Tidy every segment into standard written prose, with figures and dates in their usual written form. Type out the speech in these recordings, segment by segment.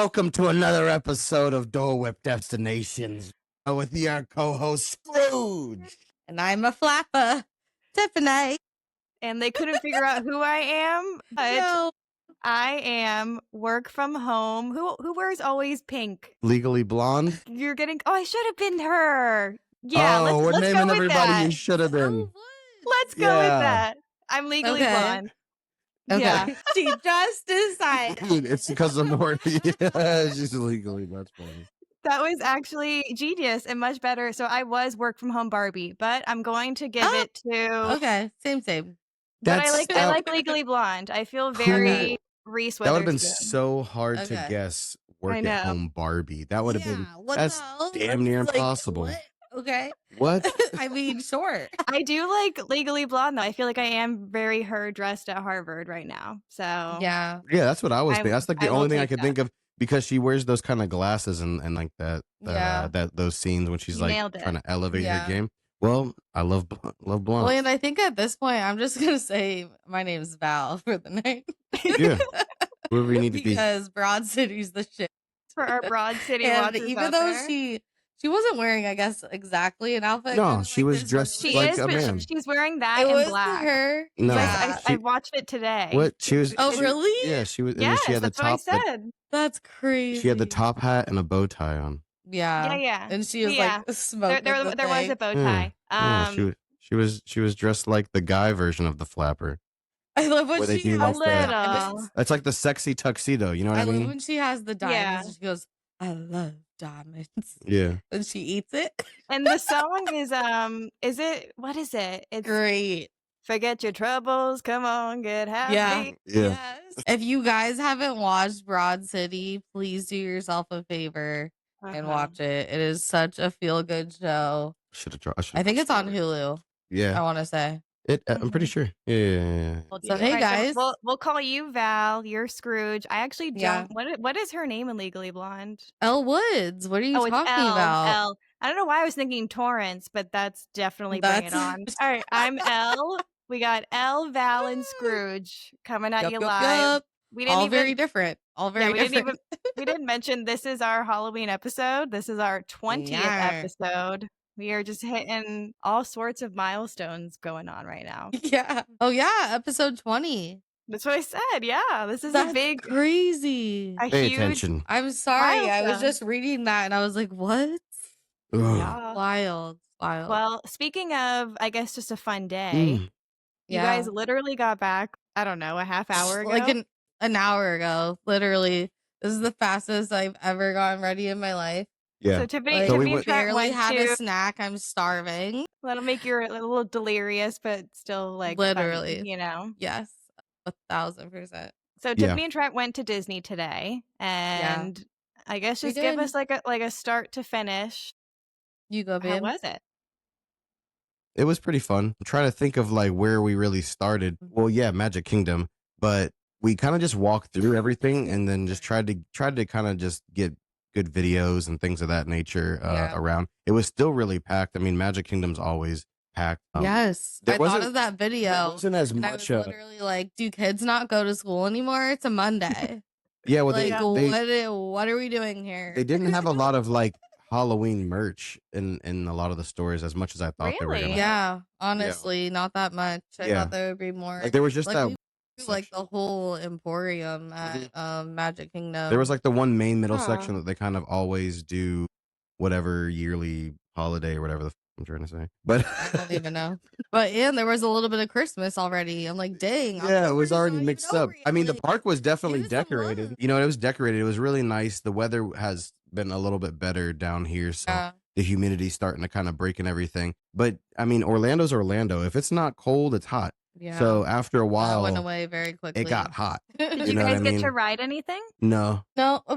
welcome to another episode of Dole Whip Destinations with your co-host Scrooge. And I'm a flapper, Tiffani. And they couldn't figure out who I am, but No. I am work from home. Who wears always pink? Legally Blonde. You're getting. Oh, I should have been her. Yeah, we're let's naming go with everybody that. you should have been. Let's go with that. I'm legally blonde. Okay. Yeah. She just decided. Dude, it's because of more. Yeah, she's legally. That's funny. That was actually genius and much better. So I was work from home Barbie, but I'm going to give it to. Okay, same. But I like Legally Blonde. I feel very Reese That would have been Witherspoon. so hard to guess. Work at home Barbie. That would have been. That's damn near impossible. What? Okay. What? I mean, sure. I do like Legally Blonde though. I feel like I am very her dressed at Harvard right now. So Yeah, that's what I was thinking. That's like the only thing I could think of, because she wears those kind of glasses and like that those scenes when she's like trying to elevate her game. Well, I love blonde. Well, and I think at this point I'm just gonna say my name's Val for the night. Yeah. Whoever you need to be. Because Broad City's the shit. For our Broad City and watchers even out though there. she wasn't wearing, I guess, exactly an outfit. No, she was dressed like a but man. she's wearing that It in was black. her. No, I watched it today. What she was? Oh, really? Yeah, she was. Yes, and she had that's the top. what I said. That's crazy. She had the top hat and a bow tie on. Yeah. And she was like smoking. There was a bow tie. She was dressed like the guy version of the flapper. I love when Where she they do has like the that. diamonds. It's like the sexy tuxedo. You know what I I love mean? when she has the diamonds. And she goes, "I love diamonds." Yeah. And she eats it. And the song is what is it? It's great. Forget your troubles, come on, get happy. Yeah. Yes. If you guys haven't watched Broad City, please do yourself a favor and watch it. It is such a feel good show. I think it's on Hulu. Yeah. I want to say. I'm pretty sure. Yeah. So hey guys, we'll call you Val. You're Scrooge. I actually don't. Yeah. What is her name in Legally Blonde? Elle Woods. What are you talking about? Elle. I don't know why I was thinking Torrance, but that's definitely bring it on. All right, I'm Elle. We got Elle, Val, and Scrooge coming at you live. We didn't all very different. All very different. We didn't mention this is our Halloween episode. This is our 20th episode. We are just hitting all sorts of milestones going on right now. Yeah. Oh yeah, episode 20. That's what I said. Yeah, this is That's a big, crazy. Pay attention. I'm sorry. milestone. I was just reading that and I was like, what? Yeah. Wild. Well, speaking of, I guess just a fun day. You guys literally got back, I don't know, a half hour ago? Like an hour ago, literally. This is the fastest I've ever gotten ready in my life. Yeah. So Tiffani we barely had a snack. I'm starving. That'll make you a little delirious, but still like literally, fun, you know? Yes, 1,000%. So Tiffani and Trent went to Disney today, and I guess just give us like a start to finish. You go, babe. How was it? It was pretty fun. I'm trying to think of like where we really started. Well, yeah, Magic Kingdom, but we kind of just walked through everything and then just tried to kind of just get good videos and things of that nature around. It was still really packed. I mean, Magic Kingdom's always packed. Yes, I thought of that video. It wasn't as much. I was literally like, do kids not go to school anymore? It's a Monday. Yeah, well, like, what are we doing here? They didn't have a lot of like Halloween merch in a lot of the stores as much as I thought they were gonna. Yeah, honestly, not that much. I thought there would be more. Like there was just like, like the whole emporium at Magic Kingdom. There was like the one main middle section that they kind of always do whatever yearly holiday or whatever I'm trying to say. But I don't even know. But there was a little bit of Christmas already. I'm like, dang. Yeah, it was already mixed up. I mean, the park was definitely decorated. You know, it was decorated. It was really nice. The weather has been a little bit better down here, so the humidity's starting to kind of break and everything. But I mean, Orlando's Orlando. If it's not cold, it's hot. Yeah. So after a while, it went away very quickly. It got hot. Did you guys get to ride anything? No,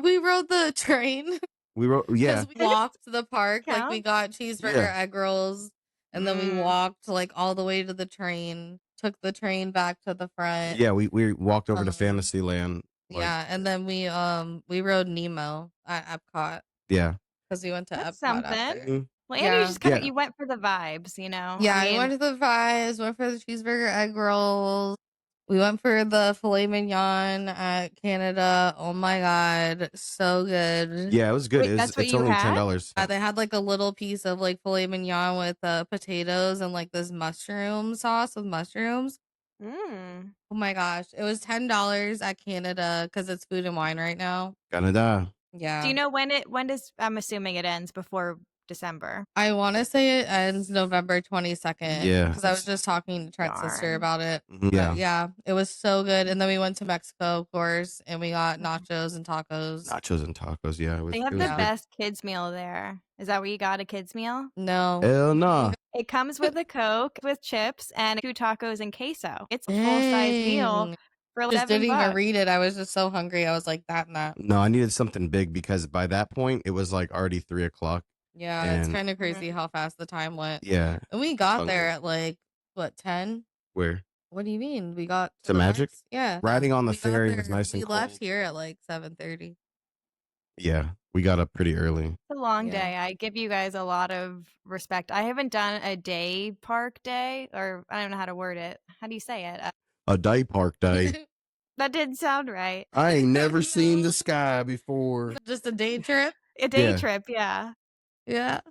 we rode the train. We because we walked to the park. Like we got cheeseburger egg rolls, and then we walked like all the way to the train. Took the train back to the front. Yeah, we walked over to Fantasyland. Yeah, and then we rode Nemo at Epcot. Yeah, because we went to That's Epcot. something. After. Well, Andy, you just kind of you went for the vibes, you know. Yeah, I went for the vibes. Went for the cheeseburger egg rolls. We went for the filet mignon at Canada. Oh my god, so good. Yeah, it was good. Wait, that's what It's you only had? $10. They had like a little piece of like filet mignon with potatoes and like this mushroom sauce with mushrooms. Mm. Oh my gosh, it was $10 at Canada because it's Food and Wine right now. Canada. Yeah. Do you know when does, I'm assuming it ends before December? I want to say it ends November 22nd. Yeah. Because I was just talking to Trent's sister about it. Yeah. Yeah, it was so good. And then we went to Mexico, of course, and we got nachos and tacos. Nachos and tacos. Yeah. They have the best kids meal there. Is that what you got, a kids meal? No. Hell no. It comes with a Coke with chips and 2 tacos and queso. It's a full-size meal for just didn't $11. even read it. I was just so hungry. I was like that and that. No, I needed something big because by that point it was like already 3 o'clock. Yeah, it's kind of crazy how fast the time went. Yeah. And we got there at like, what, 10? Where? What do you mean? We got to Magic? Yeah. Riding on the ferry was nice and cold. We left here at like 7:30. Yeah, we got up pretty early. It's a long day. I give you guys a lot of respect. I haven't done a day park day, or I don't know how to word it. How do you say it? A day park day. That didn't sound right. I ain't never seen the sky before. Just a day trip? A day trip, yeah. Yeah.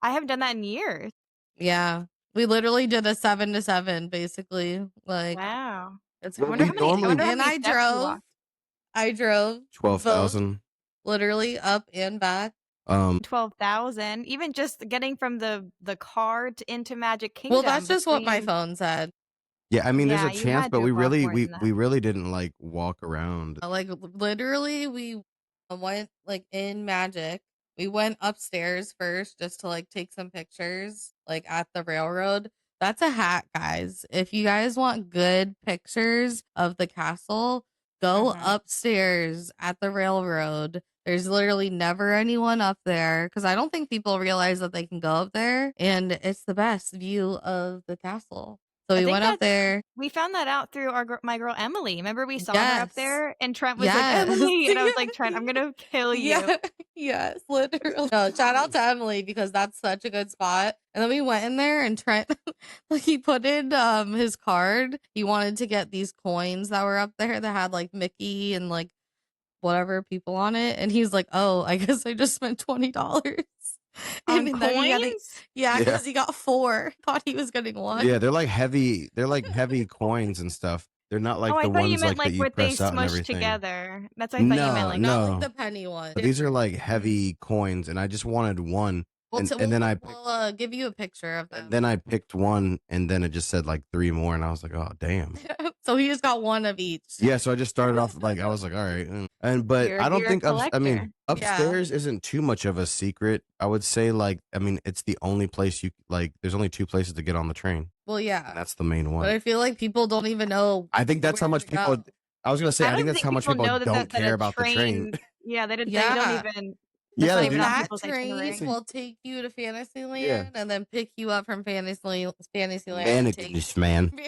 I haven't done that in years. Yeah. We literally did a 7 to 7, basically. Like, wow. It's Well, wonder we how many, normally- and I drove 12,000. literally up and back. 12,000. Even just getting from the car into Magic Kingdom. Well, that's just what my phone said. Yeah, I mean, Yeah, there's a you chance, had but to we walk really more than that. we really didn't like walk around. Like literally, we went like in Magic. We went upstairs first just to like take some pictures like at the railroad. That's a hack, guys. If you guys want good pictures of the castle, go upstairs at the railroad. There's literally never anyone up there because I don't think people realize that they can go up there, and it's the best view of the castle. So we went up there. We found that out through my girl Emily. Remember we saw her up there, and Trent was like, Yes. Emily, and I was like, Trent, I'm gonna kill you. Yeah. Yes, literally. No, shout out to Emily because that's such a good spot. And then we went in there and Trent, like he put in his card. He wanted to get these coins that were up there that had like Mickey and like whatever people on it. And he's like, oh, I guess I just spent $20. On And then he had coins? yeah, because he got 4. Thought he was getting 1. Yeah, they're like heavy coins and stuff. They're not like oh, the I thought ones you meant like that you what they press out and smushed everything. together. That's what I thought you meant. Like not like the penny one. But these are like heavy coins, and I just wanted one. And then I picked, we'll give you a picture of them. then I picked one, and then it just said like 3 more, and I was like, oh damn. So he just got 1 of each. Yeah, so I just started off like I was like, all right, but I don't think I mean upstairs isn't too much of a secret. I would say like I mean it's the only place you like. There's only 2 places to get on the train. Well, yeah, and that's the main one. But I feel like people don't even know. I think that's how much people. I was gonna say I think that's how much people don't care about the train. Yeah, they don't even. Yeah, that train will take you to Fantasyland and then pick you up from Fantasyland. Fantasyland.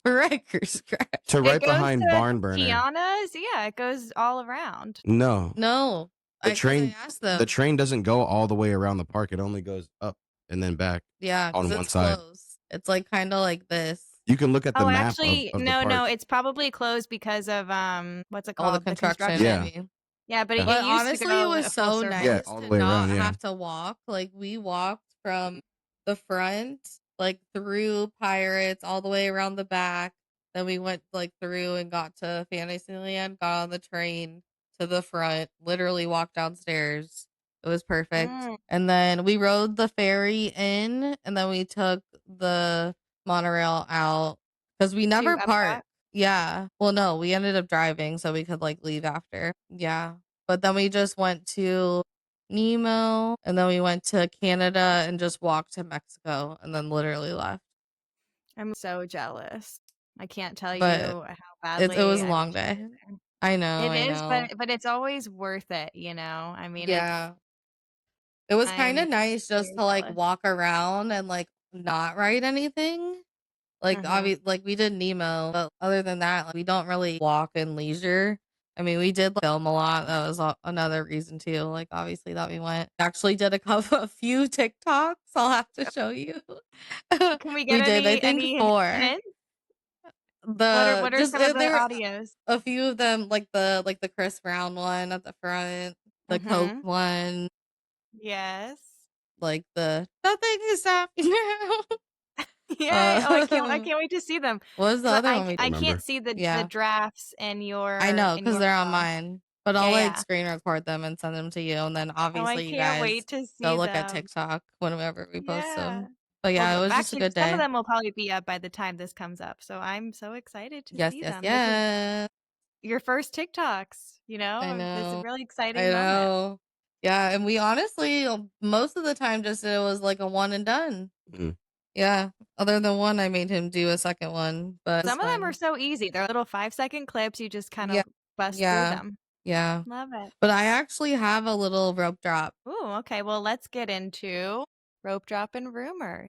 Wreckers Scratch. To right behind Barn Burner. Tiana's, yeah, it goes all around. No. The train doesn't go all the way around the park. It only goes up and then back. Yeah, on one side. Close. It's like kind of like this. You can look at the map. Actually, of the no, park. it's probably closed because of what's it called? All the construction. Yeah, but honestly, it was so nice all the to way not around, have to walk. Like we walked from the front, like through Pirates, all the way around the back. Then we went like through and got to Fantasyland. Got on the train to the front. Literally walked downstairs. It was perfect. And then we rode the ferry in, and then we took the monorail out because we never parked. Yeah. Well, no, we ended up driving so we could like leave after. Yeah. But then we just went to Nemo and then we went to Canada and just walked to Mexico and then literally left. I'm so jealous. I can't tell you how badly it was a long day. I know. It is, but it's always worth it, you know? I mean, yeah. It was kind of nice just to like walk around and like not write anything. Like obviously, like we did Nemo, but other than that, like, we don't really walk in leisure. I mean, we did film a lot. That was another reason too. Like obviously that we went. Actually, did a few TikToks. I'll have to show you. Can we get I think 4. hints? What are just some of the there were audios? a few of them, like the Chris Brown one at the front, the Coke one, Yes. like the nothing is stopping now. Yeah. Oh, I can't wait to see them. What was the So other one we I did? can't see the Yeah, drafts in I your know because they're on phone. mine, but I'll Yeah, like yeah. screen record them and send them to you, and then Oh, I obviously you can't guys wait to go see look at them. TikTok whenever we post Yeah. them. But Well, yeah, it was just a actually, good some of day. them will probably be up by the time this comes up. So I'm so excited to Yes, see yes, them. This is yes. your first TikToks, I This is a know. really I exciting moment. know. Yeah, and we honestly most of the time just it was like a one and done. Mhm. Yeah. Other than one, I made him do a second one, but Some of them are fun. so easy. They're little 5-second clips. You just kind Yeah. of bust through Yeah. them. Yeah. Love it. But I actually have a little rope drop. Ooh, okay. Well, let's get into rope drop and rumor.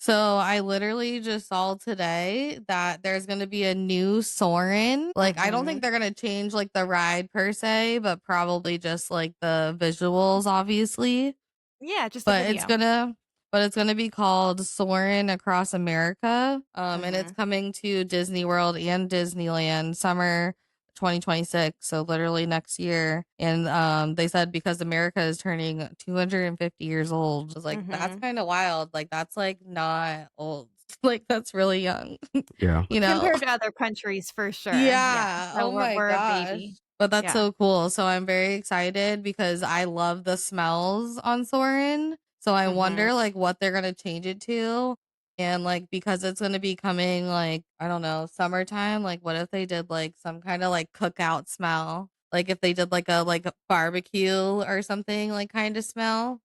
So I literally just saw today that there's gonna be a new Soarin. Like I don't think they're gonna change like the ride per se, but probably just like the visuals, obviously. Yeah, just a But video. it's gonna be called Soarin' Across America. And it's coming to Disney World and Disneyland summer 2026, so literally next year. And they said because America is turning 250 years old. I was like, that's kind of wild. Like that's like not old. Like that's really young. Yeah. Compared to other countries, for sure. Yeah. So Oh my we're a gosh. baby. But that's Yeah. so cool. So I'm very excited because I love the smells on Soarin'. So I wonder like what they're gonna change it to. And like because it's gonna be coming like, I don't know, summertime, like what if they did like some kind of like cookout smell? Like if they did like a barbecue or something like kind of smell.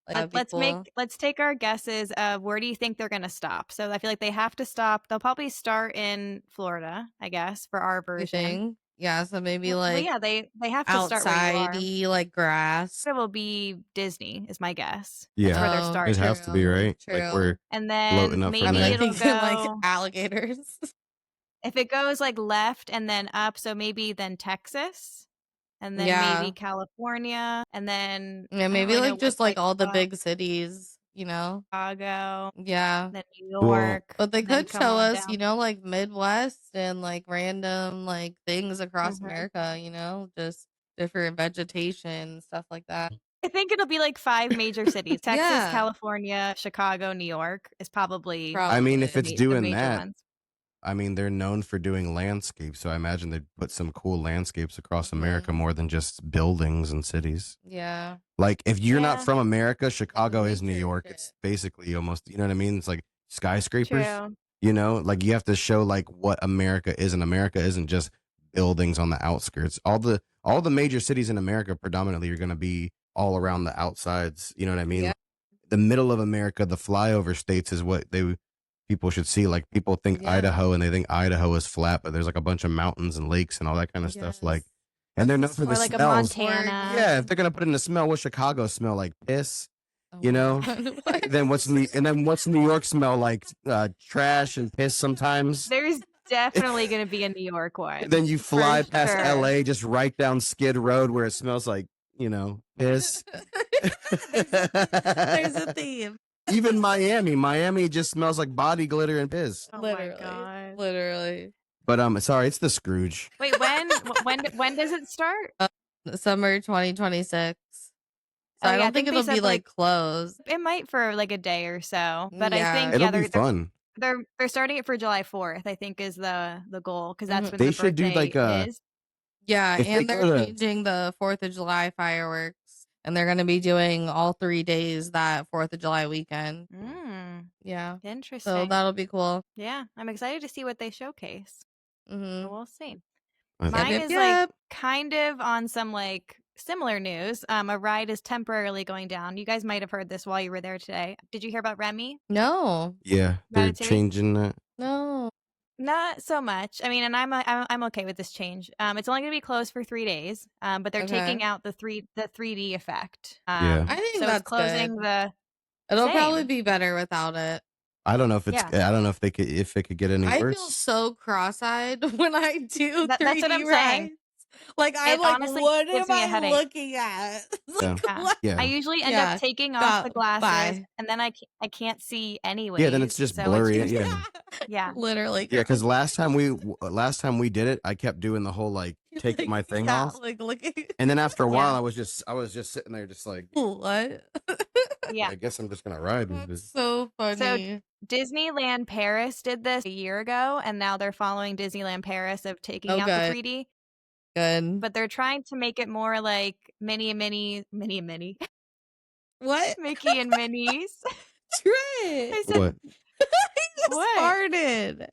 Like that'd be cool. Let's take our guesses of where do you think they're gonna stop. So I feel like they have to stop. They'll probably start in Florida, I guess, for our You version. think? Yeah, so maybe Well, like yeah, they have to start where you are. outside-y, like grass. It will be Disney, is my guess. Yeah. That's where they're Oh, starting. It has to be, right? Like True. we're And floating then up from maybe I'm there. like it'll thinking like go alligators. if it goes like left and then up, so maybe then Texas, and then Yeah. maybe California, and then Yeah, I don't maybe really know like just what, like all the spot. big cities, you know? Chicago, Yeah. then New Well, York, But they and then could come show on us, you down. know, like Midwest and like random like things across America, you know, just different vegetation, stuff like that. I think it'll be like 5 major cities: Texas, Yeah. California, Chicago, New York is probably I mean, if Probably. it's the doing major that, ones. I mean, they're known for doing landscapes, so I imagine they'd put some cool landscapes across America more than just buildings and cities. Yeah. Like, if you're not Yeah. from America, Chicago is New nature York. shit. It's basically almost, you know what I mean? It's like skyscrapers. True. You know, like you have to show like what America is, and America isn't just buildings on the outskirts. All the major cities in America predominantly are going to be all around the outsides. You know what I mean? Yeah. The middle of America, the flyover states, is what people should see. Like people think Yeah. Idaho, and they think Idaho is flat, but there's like a bunch of mountains and lakes and all that kind of stuff. Like, and they're known for the Or like a smells. Montana. Yeah, if they're gonna put in a smell, what Chicago smell like? Piss. Oh You my know. God. Then what's New York smell like? Trash and piss sometimes. There's definitely going to be a New York one. Then you fly For past sure. LA, just right down Skid Road where it smells like, piss. There's a theme. Even Miami just smells like body glitter and piss. Oh my God. Literally. But sorry, it's the Scrooge. Wait, when does it start? Summer 2026. So Oh, I yeah, don't think they it'll said, be like closed. It might for like a day or so, but I Yeah. think It'll be fun. they're starting it for July 4th. I think is the goal because that's when They the should do birthday like a is. Yeah, if they and they're go to- changing the 4th of July fireworks, and they're going to be doing all 3 days that 4th of July weekend. Yeah. Interesting. So that'll be cool. Yeah, I'm excited to see what they showcase. Mm-hmm. We'll see. Yep, Mine yep, is yep. like kind of on some like similar news. A ride is temporarily going down. You guys might have heard this while you were there today. Did you hear about Remy? No. yeah, they're Ratatouille? changing that. No. Not so much. I mean, and I'm okay with this change. It's only going to be closed for 3 days, but they're taking out the 3D effect. Yeah. I think so that's it's closing good. the It'll same. probably be better without it. I don't know if it's. Yeah. I don't know if it could get any I worse. feel so cross-eyed when I do 3D That's what I'm rides. saying. Like, I'm It like, honestly what gives am me a I headache. looking at? Yeah. Like, what? I Yeah. usually end Yeah. up taking off the glasses, Bye. and then I can't see anyways. Yeah, then it's just so blurry. It's just, Yeah. yeah. Literally. Yeah, because last time we did it, I kept doing the whole like taking my thing off, like looking. and then after a while, Yeah. I was just sitting there, just like, What? Yeah. I guess I'm just gonna ride with That's this. so funny. So Disneyland Paris did this a year ago, and now they're following Disneyland Paris of taking out the 3D. Good. But they're trying to make it more like Minnie and Minnie. What? Mickey and Minnie's. Trent. I said, What? He just What? farted.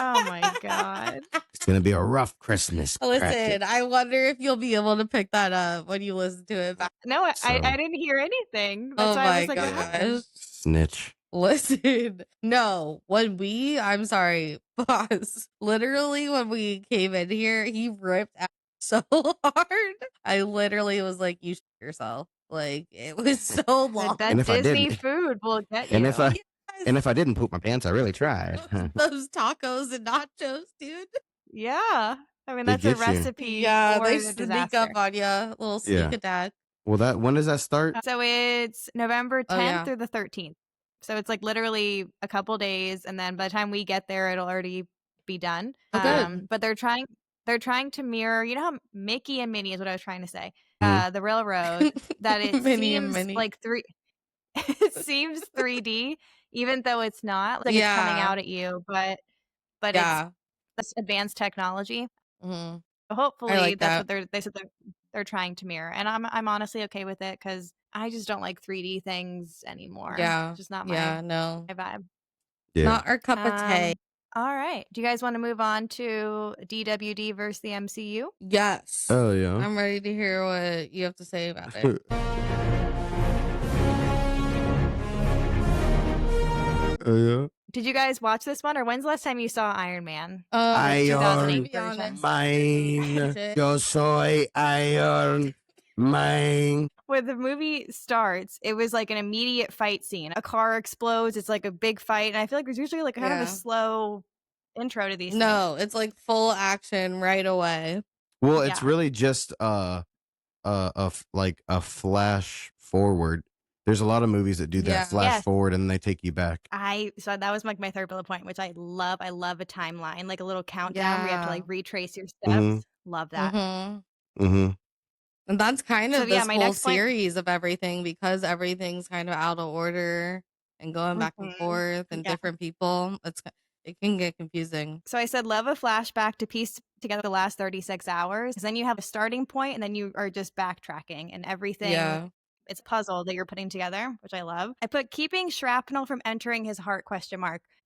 Oh my god. It's gonna be a rough Christmas. Listen, I wonder if you'll be able to pick that up when you listen to it back. No, I So- didn't hear anything. That's Oh why I my was like, what happened? gosh. Snitch. Listen, no, I'm sorry, boss. Literally, when we came in here, he ripped out so hard. I literally was like, you shit yourself. Like, it was so long. That And if I Disney didn't- food will get you. And if I didn't poop my pants, I really tried. Those tacos and nachos, dude. Yeah. I mean, They that's a get you. recipe Yeah, for they the sneak disaster. up on you. A little sneak Yeah. attack. Well, when does that start? So it's November 10th Oh, yeah. through the 13th. So it's like literally a couple days, and then by the time we get there, it'll already be done. Oh, good. But they're trying to mirror, you know how Mickey and Minnie is what I was trying to say. Mhm. The railroad, that it Minnie and seems Minnie. like it seems 3D, even though it's not. Like it's coming Yeah. out at you, but Yeah. it's advanced technology. Mhm. Hopefully like that's that. what they said they're trying to mirror, and I'm honestly okay with it because I just don't like 3D things anymore. Yeah. It's just not Yeah, no. my vibe. Yeah. Not our cup of tea. All right, do you guys want to move on to DWD versus the MCU? Yes. Oh yeah. I'm ready to hear what you have to say about it. Yeah. Did you guys watch this one, or when's the last time you saw Iron Man? Iron 2008 Man. version. Mine. Yo soy Iron Man. When the movie starts, it was like an immediate fight scene. A car explodes. It's like a big fight, and I feel like there's usually like kind of Yeah. a slow intro to these things. No, it's like full action right away. Well, it's Yeah. really just like a flash forward. There's a lot of movies that do that Yeah. flash Yes. forward and they take you back. So that was like my third bullet point, which I love. I love a timeline, like a little countdown where you have to like Yeah. retrace your steps. Mhm. Love that. Mm-hmm. And that's kind of So, yeah, this my whole next point- series of everything, because everything's kind of out of order and going back and Mhm. forth and Yeah. different people. It can get confusing. So I said love a flashback to piece together the last 36 hours. 'Cause then you have a starting point, and then you are just backtracking and everything. Yeah. It's a puzzle that you're putting together, which I love. I put keeping shrapnel from entering his heart ?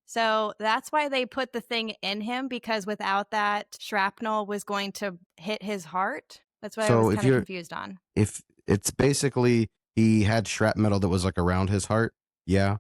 So that's why they put the thing in him, because without that, shrapnel was going to hit his heart. That's what I So was if kind of you're- confused on. If it's basically he had shrapnel that was like around his heart, yeah.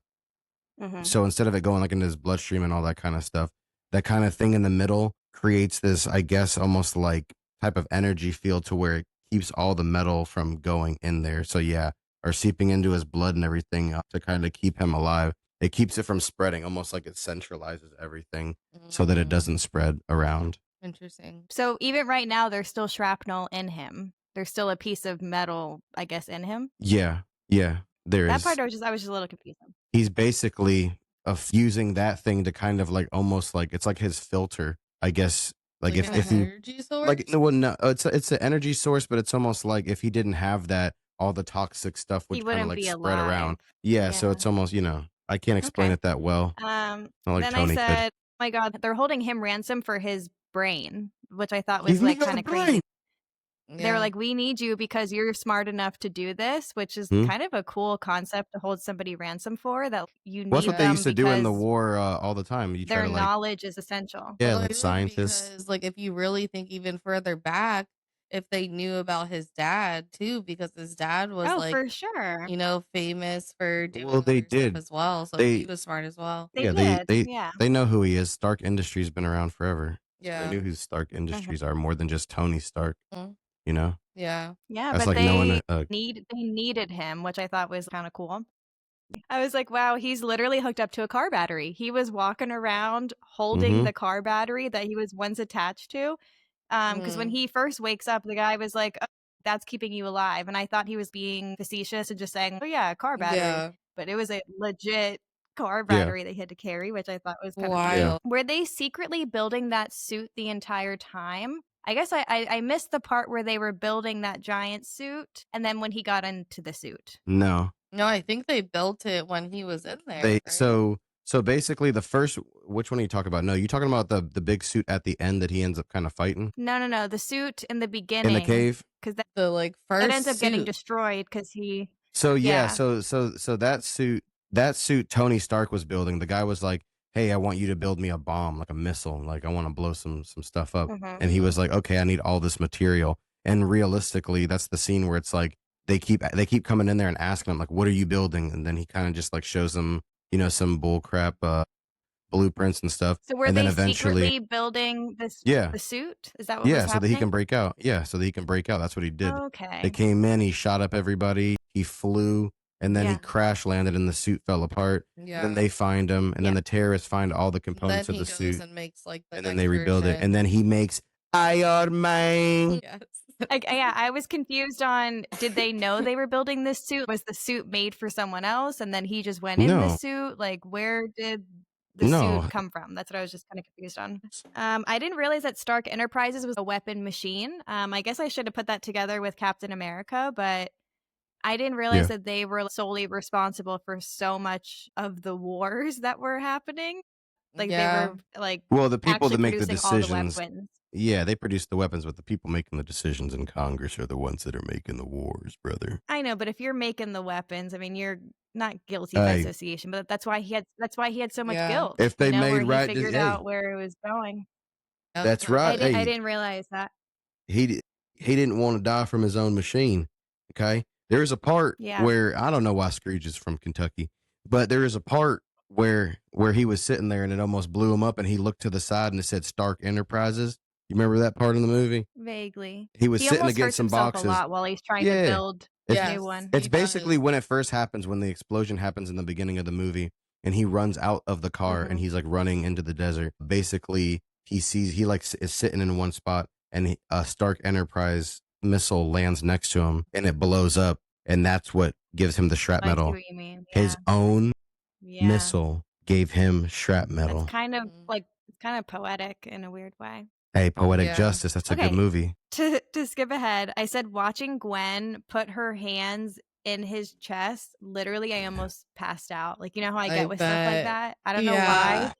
Mhm. So instead of it going like into his bloodstream and all that kind of stuff, that kind of thing in the middle creates this, I guess, almost like type of energy field to where it keeps all the metal from going in there. So yeah, or seeping into his blood and everything to kind of keep him alive. It keeps it from spreading, almost like it centralizes everything so that it Mm, doesn't spread around. Interesting. So even right now, there's still shrapnel in him. There's still a piece of metal, I guess, in him. Yeah, there That is. part I was just a little confused. He's basically using that thing to kind of like almost like it's like his filter, I guess. Like an if he energy source? like no, it's an energy source, but it's almost like if he didn't have that, all the toxic stuff He would kind of wouldn't like be spread alive. around. Yeah, so Yeah. it's almost I can't explain Okay. it that well. Not like Then Tony I could. said, oh my God, they're holding him ransom for his brain, which I thought was He's like got kind a of crazy. brain. They were like, we need you because you're smart enough to do this, which is Hmm? kind of a cool concept to hold somebody ransom for, that you need Well, that's what they them used to do in the because war all the time. You try their to like knowledge is essential. yeah, Well, like it would, scientists. because like if you really think even further back, if they knew about his dad too, because his dad was Oh, like, for sure. famous for doing Well, they other stuff did. as well. So They he was smart as well. They yeah, did. Yeah. they know who he is. Stark Industries been around forever. Yeah. They knew who Stark Industries are more than just Tony Stark. Mhm. You know, Yeah. Yeah, that's but like knowing they needed him, which I thought was kind of cool. I was like, wow, he's literally hooked up to a car battery. He was walking around holding Mhm. the car battery that he was once attached to. Because when he first wakes up, the guy was like, oh, that's keeping you alive. And I thought he was being facetious and just saying, oh, yeah, car battery. Yeah. But it was a legit car Yeah. battery they had to carry, which I thought was kind of Wild. Were they secretly building that suit the entire time? I guess I missed the part where they were building that giant suit and then when he got into the suit. No. No, I think they built it when he was in there. They right? so basically the first, which one are you talking about? No, you talking about the big suit at the end that he ends up kind of fighting No. The suit in the beginning. in the cave? Because the like first that ends up getting suit. destroyed because he. So yeah, Yeah. so that suit Tony Stark was building, the guy was like, hey, I want you to build me a bomb, like a missile, like I want to blow some stuff up. And he was like, okay, I need all this material. And realistically, that's the scene where it's like they keep coming in there and asking him like, what are you building? And then he kind of just like shows them, some bull crap blueprints and stuff. So were and they then eventually secretly building this Yeah. the suit? Is that what was so happening? that he can break out. Yeah, so that he can break out. That's what he did. Okay. They came in, he shot up everybody, he flew, and then he Yeah. crash landed and the suit fell apart. Yeah. Then they find him, and then the terrorists find all the then components he of the goes suit, and makes like the and then next they rebuild it, version. and then he makes Iron Man. Yes. Yeah, I was confused on did they know they were building this suit? Was the suit made for someone else and then he just went in the No. suit? Like where did the No. suit come from? That's what I was just kind of confused on. I didn't realize that Stark Enterprises was a weapon machine. I guess I should have put that together with Captain America, but I didn't realize that they were solely responsible for so much of the wars that were happening. Like Yeah. they were like Well, the people actually that make the producing all the decisions, weapons. yeah, they produce the weapons, but the people making the decisions in Congress are the ones that are making the wars, brother. I know, but if you're making the weapons, I mean, you're not guilty by Hey. association. But that's why he had so much Yeah. guilt. If they where made he right, figured hey. out where it was going. That's right. I Hey, didn't realize that. he didn't want to die from his own machine. Okay, there's a part Yeah. where I don't know why Scrooge is from Kentucky, but there is a part where he was sitting there and it almost blew him up, and he looked to the side and it said Stark Enterprises. You remember that part in the movie? Vaguely. He was He sitting almost against hurts some himself boxes. a lot while he's trying to Yeah. build It's- a new one. It's He basically does. when it first happens, when the explosion happens in the beginning of the movie, and he runs out of the car and he's like running into the desert. Basically, he like is sitting in one spot, and a Stark Enterprise missile lands next to him, and it blows up, and that's what gives him the I see shrapnel. what you mean. His own Yeah. missile gave him shrapnel. It's kind of like it's kind of poetic in a weird way. Hey, poetic Yeah. justice. That's a Okay. good movie. To skip ahead, I said watching Gwen put her hands in his chest, literally I almost passed out. Like, you know how I get with stuff like bet. that? I don't know Yeah.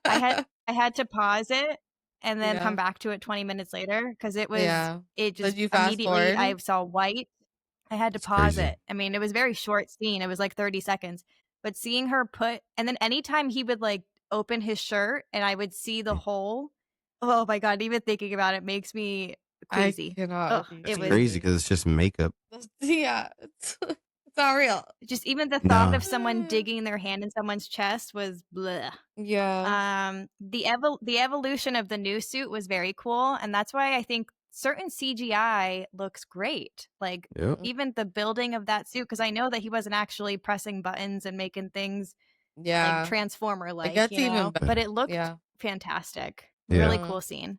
why. I had to pause it and then Yeah. come back to it 20 minutes later because it was Yeah. it just Did you fast immediately I forward? saw white. I had to It's pause crazy. it. I mean, it was a very short scene. It was like 30 seconds. But seeing her and then anytime he would like open his shirt and I would see the hole. Oh my God, even thinking about it makes me queasy. I cannot. Ugh, with it It's was- crazy because it's just makeup. Yeah. It's not real. Just even the thought No. of someone digging their hand in someone's chest was bleh. Yeah. The evolution of the new suit was very cool, and that's why I think certain CGI looks great. Like Yep. even the building of that suit, because I know that he wasn't actually pressing buttons and making things Yeah. like Transformer like, It gets even better. but it looked Yeah. fantastic. Yeah. Really Mhm. cool scene.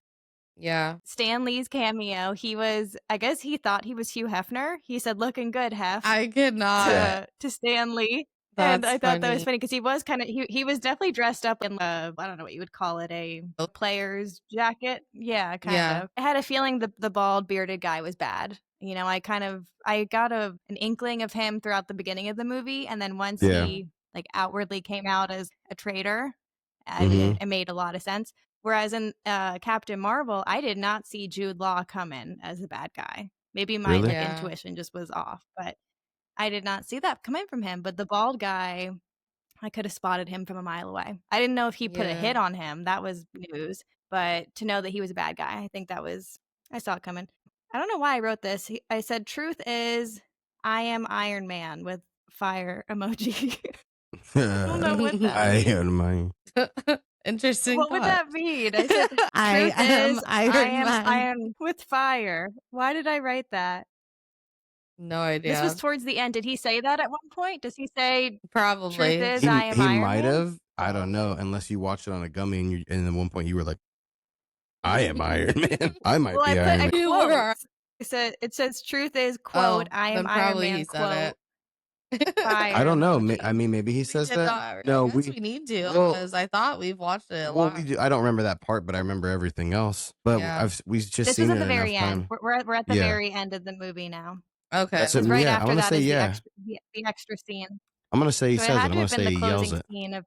Yeah. Stan Lee's cameo, I guess he thought he was Hugh Hefner. He said, looking good, Hef. I cannot. to Stan Lee. That's And I thought that was funny. funny because he was kind of he was definitely dressed up in I don't know what you would call it, a player's jacket. Yeah, kind Yeah. of. I had a feeling the bald bearded guy was bad. I got an inkling of him throughout the beginning of the movie, and then once Yeah. he like outwardly came out as a traitor, Mhm. it made a lot of sense. Whereas in Captain Marvel, I did not see Jude Law come in as a bad guy. Maybe my Really? Yeah. intuition just was off, but I did not see that coming from him. But the bald guy, I could have spotted him from a mile away. I didn't know if he put a Yeah. hit on him. That was news. But to know that he was a bad guy, I think I saw it coming. I don't know why I wrote this. I said, truth is, I am Iron Man with fire emoji. I don't know what that means. Iron Man. Interesting. What would thought. that mean? I said, I truth am is, Iron I am Man. Iron with fire. Why did I write that? No idea. This was towards the end. Did he say that at one point? Does he say Probably. truth is He, I am he Iron might Man? have. I don't know. Unless you watched it on a gummy and at one point you were like, I am Iron Man. I might Well, be I Iron put Man. a You were quote. It says truth is quote, I am then Iron probably Man he said quote. it. Fire I don't know. emoji. I mean, maybe he says did that. not. No, I guess we need to well- because I thought we've watched it a Well, lot. I don't remember that part, but I remember everything else. But Yeah. we've just This seen was it at the enough very end. time. We're at the Yeah. very end of the movie now. Okay. That's it. Because right Yeah, I after wanna that say is yeah. the extra scene. I'm gonna say he So it says it. had I'm to gonna have been say the he yells closing it. scene of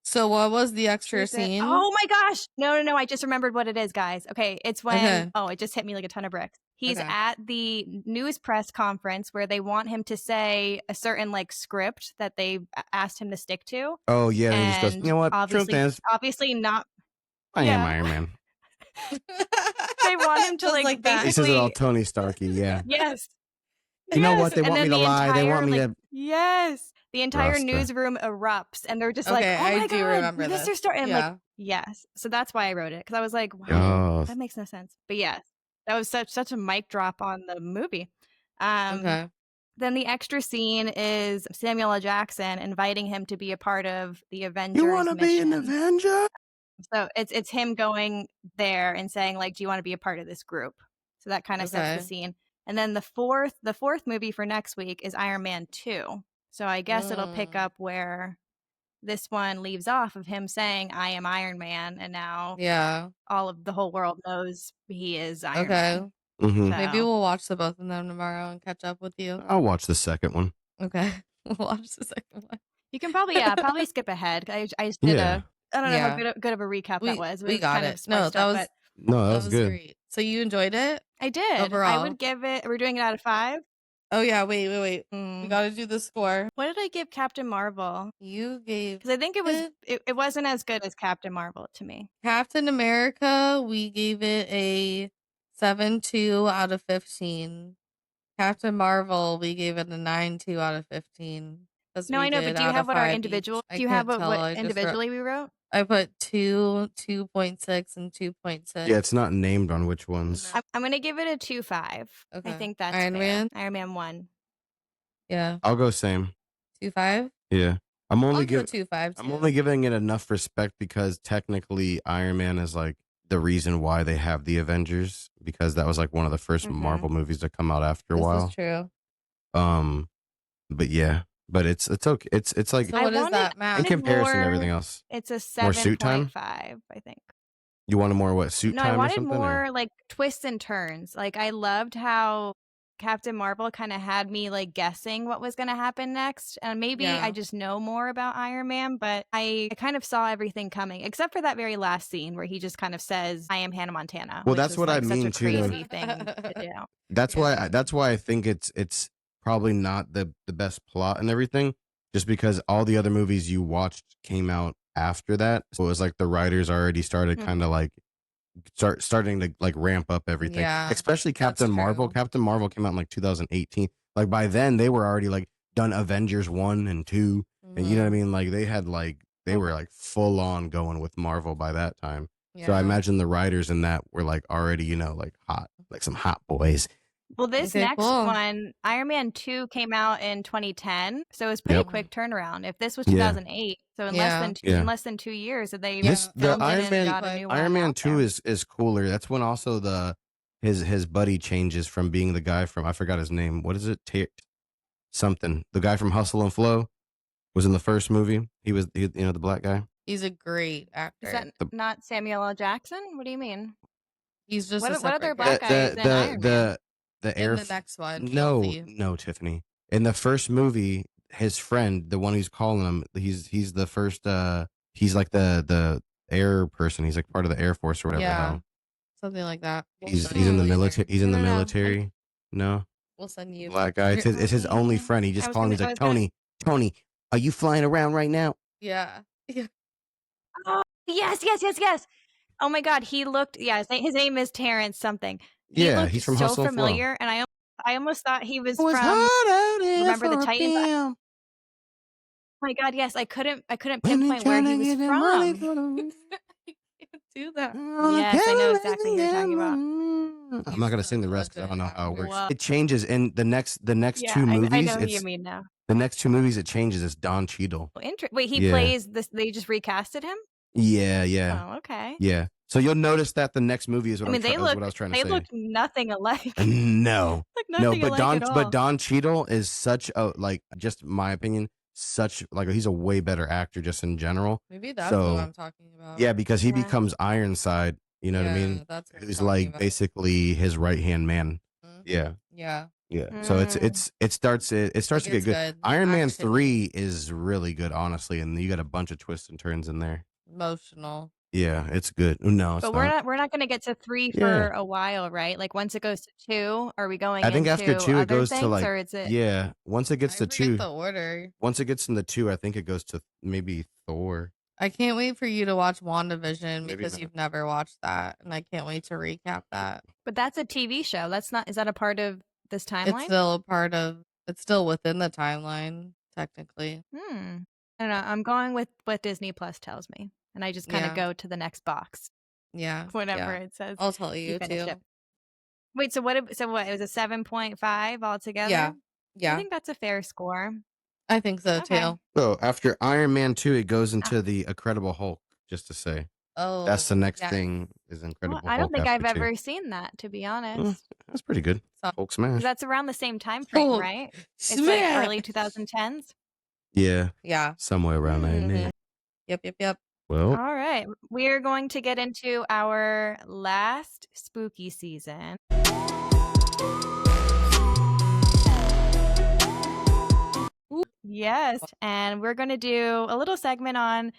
So what was the extra Truth is- scene? Oh my gosh! No! I just remembered what it is, guys. Okay, it's when Okay. it just hit me like a ton of bricks. He's Okay. at the news press conference where they want him to say a certain like script that they asked him to stick to. Oh yeah, and he just goes, And you know what? Truth is, obviously not. I am Yeah. Iron Man. They want him to Just like that. He says it all basically. Tony Starky. Yeah. Yes. You know Yes, what? They and want me then to the lie. They want entire, me like, to. Yes. The entire Rasta. newsroom erupts and they're just like, Okay, oh my I do God, remember Mr. this. Star. And Yeah. like, yes. So that's why I wrote it. Because I was like, wow, Yes. that makes no sense. But yes, that was such a mic drop on the movie. Okay. Then the extra scene is Samuel L. Jackson inviting him to be a part of the Avengers You want to be an mission. Avenger? So it's him going there and saying like, do you want to be a part of this group? So that kind of sets Okay. the scene. And then the fourth movie for next week is Iron Man 2. So I guess it'll pick up where this one leaves off of him saying, I am Iron Man. And now Yeah. all of the whole world knows he is Iron Okay. Man. Mm-hmm. So, Maybe we'll watch the both of them tomorrow and catch up with you. I'll watch the second one. Okay. We'll watch the second one. you can probably skip ahead. I just did Yeah. I don't know Yeah. how good of a recap that was. We was got kind it. of No, spiced that up, was but No, that was good. great. So you enjoyed it? I did. I Overall. would give it. We're doing it out of 5. Oh yeah. Wait. We Mm. got to do the score. What did I give Captain Marvel? You gave Because I think it wasn't as good as Captain Marvel to me. Captain America. We gave it a 7.2 out of 15. Captain Marvel. We gave it a 9.2 out of 15. No, I know, but do you have what our individual? Do you have what individually we wrote? I put 2, 2.6, and 2.6. Yeah, it's not named on which ones. I'm gonna give it a 2.5. Okay. I think that's Iron fair. Man? Iron Man 1. Yeah. I'll go same. 2.5. Yeah. I'm I'll only give it giving 2.5. I'm only giving it enough respect because technically Iron Man is like the reason why they have the Avengers, because that was like one of the first Marvel movies to come out after a while. This is true. But yeah, but it's okay. It's like So what is that, Matt? in comparison to everything else. It's a More suit time? 7.5, I think. You wanted more what suit No, time I or wanted something? more like twists and turns. Like I loved how Captain Marvel kind of had me like guessing what was going to happen next. And maybe I just know more about Iron Man, but I kind of saw everything coming, except for that very last scene where he just kind of says, I am Hannah Montana. Well, which that's was, what I like, such mean, a too. crazy thing to do. That's why I think it's probably not the best plot and everything, just because all the other movies you watched came out after that. So it was like the writers already started kind of like starting to like ramp up everything. Yeah, especially Captain Marvel. Captain Marvel came out in like 2018. Like by then they were already like done Avengers 1 and 2. And you know what I mean? Like they were like full on going with Marvel by that time. So I imagine the writers in that were like already, like hot, like some hot boys. Well, this next one, Iron Man 2 came out in 2010, so it was pretty quick turnaround. If this was 2008, so in less than 2 years, they the Iron Man got a new Iron one Man out 2 there. is cooler. That's when also his buddy changes from being the guy from, I forgot his name. What is it? Something. The guy from Hustle and Flow was in the first movie. He was the black guy. He's a great actor. Is that not Samuel L. Jackson? What do you mean? He's just what other guy. black guys in Iron Man? In the next one. No, Tiffany. In the first movie, his friend, the one who's calling him, he's the first. He's like the air person. He's like part of the Air Force or whatever. Yeah, something like that. He's in the military. He's in the military. No, we'll send you black guy. It's his only friend. He just calls him. He's like, Tony, are you flying around right now? Yeah. Oh, yes. Oh my God, he looked. Yeah, his name is Terrence something. He's from so Hustle and Flow. familiar, and I almost thought he was from. Remember the Titans? Oh my God, yes, I couldn't pinpoint where he was from. Do that. Yes, I know exactly what you're talking about. I'm not gonna sing the rest because I don't know how it works. It changes in the next two movies. I know who you mean now. The next two movies it changes. It's Don Cheadle. Wait, he plays this. They just recasted him. Yeah. Oh, okay. Yeah. So you'll notice that the next movie is what I mean, is what I was trying to they say. look nothing alike. No. Look No, nothing alike at all. but Don Cheadle is such a, like, just my opinion, such, like, he's a way better actor just in general. Maybe that's what So I'm talking about. yeah, because he Yeah. becomes Ironside, you know what I mean? That's what I'm Who's talking like about. basically his right-hand man. Mhm. Yeah. Yeah. Yeah. So it starts to get gets good. good. Iron Man Action. 3 is really good, honestly, and you got a bunch of twists and turns in there. Emotional. Yeah, it's good. No, it's But we're not going to get to 3 for a while, right? Like once it goes to 2, are we going I think into after 2 it other goes things, to like, or is it? yeah, once it gets to 2, the order. once it gets into 2, I think it goes to maybe Thor. I can't wait for you to watch WandaVision Maybe because not. you've never watched that, and I can't wait to recap that. But that's a TV show. That's not. Is that a part of this timeline? It's still a part of. It's still within the timeline, technically. I don't know. I'm going with what Disney Plus tells me, and I just kind of go to the next box. Yeah. Whatever it says. I'll tell you too. It. Wait, so what? So what? It was a 7.5 altogether. Yeah. I think that's a fair score. I think so too. So after Iron Man 2, it goes into the Incredible Hulk. Just to say, that's the next thing. Is Incredible Hulk. I don't think I've after 2. ever seen that, to be honest. That's pretty good. Hulk smash. That's around the same time frame, Hulk right? smash. It's like early 2010s. Yeah. Somewhere around there. Yep. Well, all right. We are going to get into our last spooky season. Yes, and we're going to do a little segment on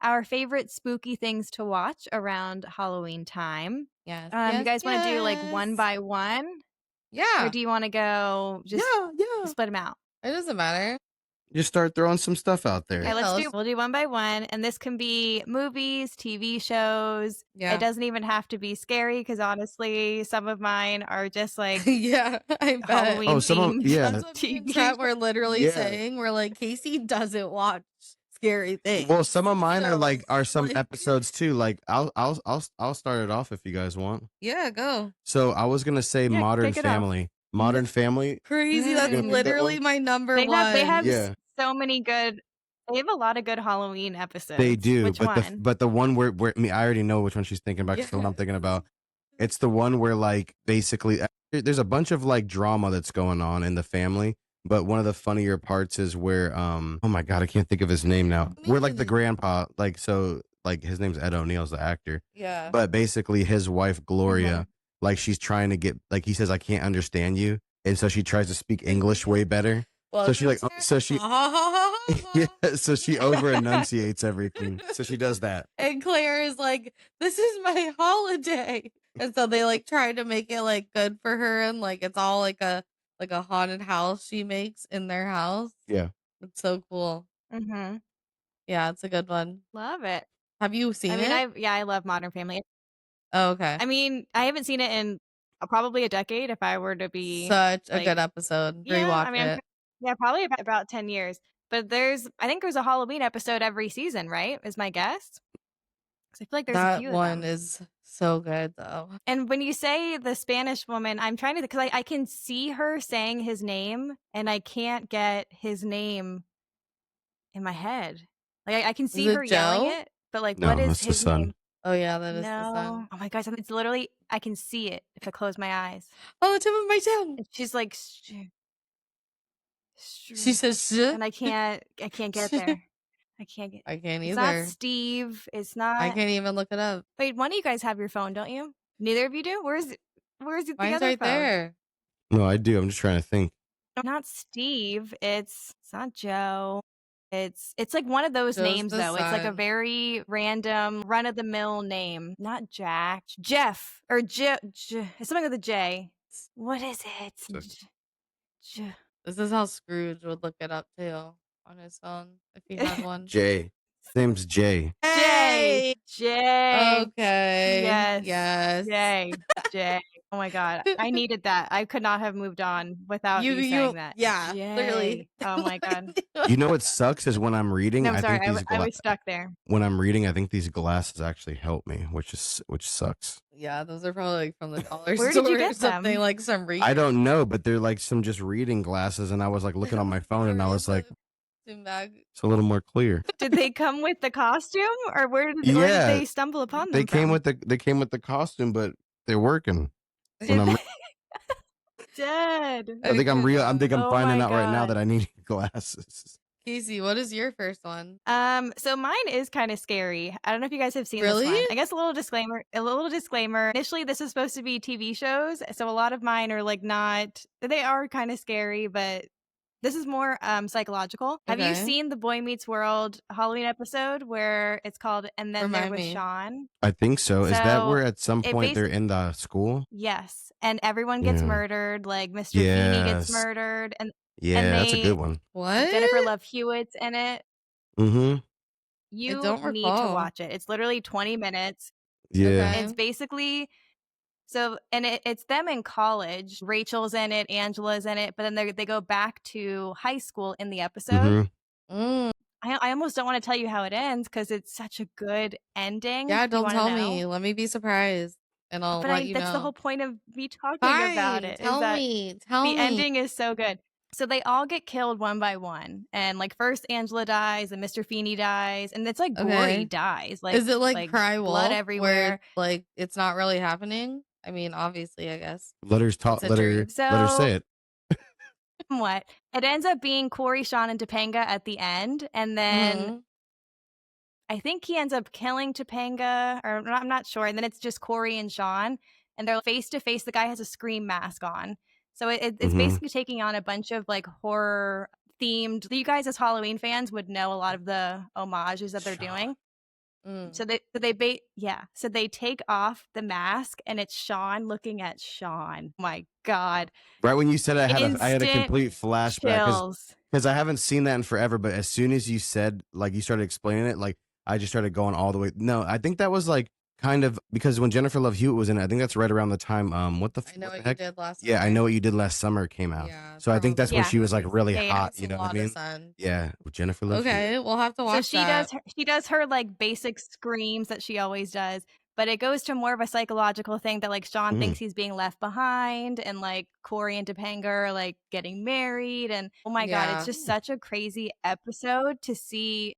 our favorite spooky things to watch around Halloween time. Yes. You guys want to do like one by one? Yeah. Or do you want to go just split them out? It doesn't matter. Just start throwing some stuff out there. Okay, we'll do one by one, and this can be movies, TV shows. Yeah. It doesn't even have to be scary, because honestly, some of mine are just like I bet. Halloween themed. That's what me and Trent were literally saying. We're like, Kasey doesn't watch scary things. Well, some of mine are some episodes too. Like I'll start it off if you guys want. Yeah, go. So I was gonna say Modern Family. Modern Family. Crazy. That's literally my number one. They have so many good. They have a lot of good Halloween episodes. They do, Which one? But the one where I already know which one she's thinking about. Because the one I'm thinking about. It's the one where like basically there's a bunch of like drama that's going on in the family. But one of the funnier parts is where oh my god, I can't think of his name now. We're like the grandpa, like so like his name's Ed O'Neill's the actor. Yeah. But basically his wife Gloria, like she's trying to get, like he says, I can't understand you, and so she tries to speak English way better. Well, so she so she over enunciates everything. So she does that. And Claire is like, "This is my holiday," and so they like try to make it like good for her, and like it's all like a haunted house she makes in their house. Yeah, it's so cool. Yeah, it's a good one. Love it. Have you seen it? I love Modern Family. Oh, okay. I mean, I haven't seen it in probably a decade. If I were to be such a good episode, rewatch it. Probably about 10 years. But I think there's a Halloween episode every season, right? Is my guess. Because I feel like there's a few of them. That one is so good, though. And when you say the Spanish woman, I'm trying to, because I can see her saying his name, and I can't get his name in my head. Like I can see her yelling it, but like, what is his name? Oh yeah, that is the son. Oh my gosh, it's literally, I can see it if I close my eyes. On the tip of my tongue. And she's like, she says, and I can't get there. I can't either. It's not Steve. It's not. I can't even look it up. Wait, one of you guys have your phone, don't you? Neither of you do? Where's it? The Mine's other right phone? there. No, I do. I'm just trying to think. Not Steve. It's not Joe. It's like one of those names though. It's like a very random, run of the mill name. Not Jack. Jeff or It's something with a J. What is it? This is how Scrooge would look it up too on his phone if he had one. Jay. His name's Jay. Jay. Okay. Yes. Jay. Oh my god, I needed that. I could not have moved on without you saying that. Yeah, Jay. literally. Oh my god. You know what sucks is when I'm reading. No, I'm sorry. I was stuck there. When I'm reading, I think these glasses actually help me, which sucks. Yeah, those are probably like from the dollar Where store did you get or something, them? like some reading. I don't know, but they're like some just reading glasses, and I was like looking on my phone, and I was like, costume bag. It's a little more clear. Did they come with the costume, or where did they stumble upon them? They came with the costume, but they're working. When I'm dead. I think I'm real. I think I'm Oh finding my out right now God. that I need glasses. Kasey, what is your first one? So mine is kind of scary. I don't know if you guys have seen this Really? one. I guess a little disclaimer. Initially, this is supposed to be TV shows, so a lot of mine are like not. They are kind of scary, but this is more psychological. Have you Okay. seen the Boy Meets World Halloween episode where it's called "And Then There Remind Was me. Sean"? I think so. Is that So where at some it point they're in the school? Yes, and everyone gets Yeah. murdered. Like Mr. Feeney gets Yes. murdered, and Yeah, that's a they good one. What? Jennifer Love Hewitt's in it. Mm-hmm. You don't need to recall. watch it. It's literally 20 minutes. Yeah. Okay. It's basically and it's them in college. Rachel's in it, Angela's in it, but then they go back to high school in the episode. Mm-hmm. Mm. I almost don't want to tell you how it ends because it's such a good ending. Yeah, Do you don't wanna tell know? me. Let me be surprised, and I'll But let you that's know. the whole point of me talking about Fine, it. tell is that me. Tell the me. ending is so good. So they all get killed one by one, and like first Angela dies, and Mr. Feeney dies, and it's like Gory Okay. dies. Like, Is it like Cry Wolf, blood where everywhere? like it's not really happening? I mean, obviously, I guess. Let her talk. It's a dream. Let her So say it. what? It ends up being Corey, Sean, and Topanga at the end, and then Mhm. I think he ends up killing Topanga, or I'm not sure. And then it's just Corey and Sean, and they're face to face. The guy has a Scream mask on, so it's Mhm. basically taking on a bunch of like horror themed. You guys, as Halloween fans, would know a lot of the homages that they're doing. Mm. So they take off the mask, and it's Sean looking at Sean. My God, Right when you said it, I had a Instant complete flashback chills. because I haven't seen that in forever. But as soon as you said, like, you started explaining it, like, I just started going all the way. No, I think that was like kind of because when Jennifer Love Hewitt was in it, I think that's right around the time. What the I know what you heck? did last. Yeah, I summer. Know What You Did Last Summer came out. Yeah, So I think that's when Yeah. she was like really Yeah, hot. Makes You a know what I lot mean? of sense. Yeah, with Jennifer Love Hewitt. Okay, we'll have to So watch that. she does her like basic screams that she always does, but it goes to more of a psychological thing that like Sean thinks he's being left behind, and like Corey and Topanga are like getting married, and oh my God, Yeah. it's just such a crazy episode to see.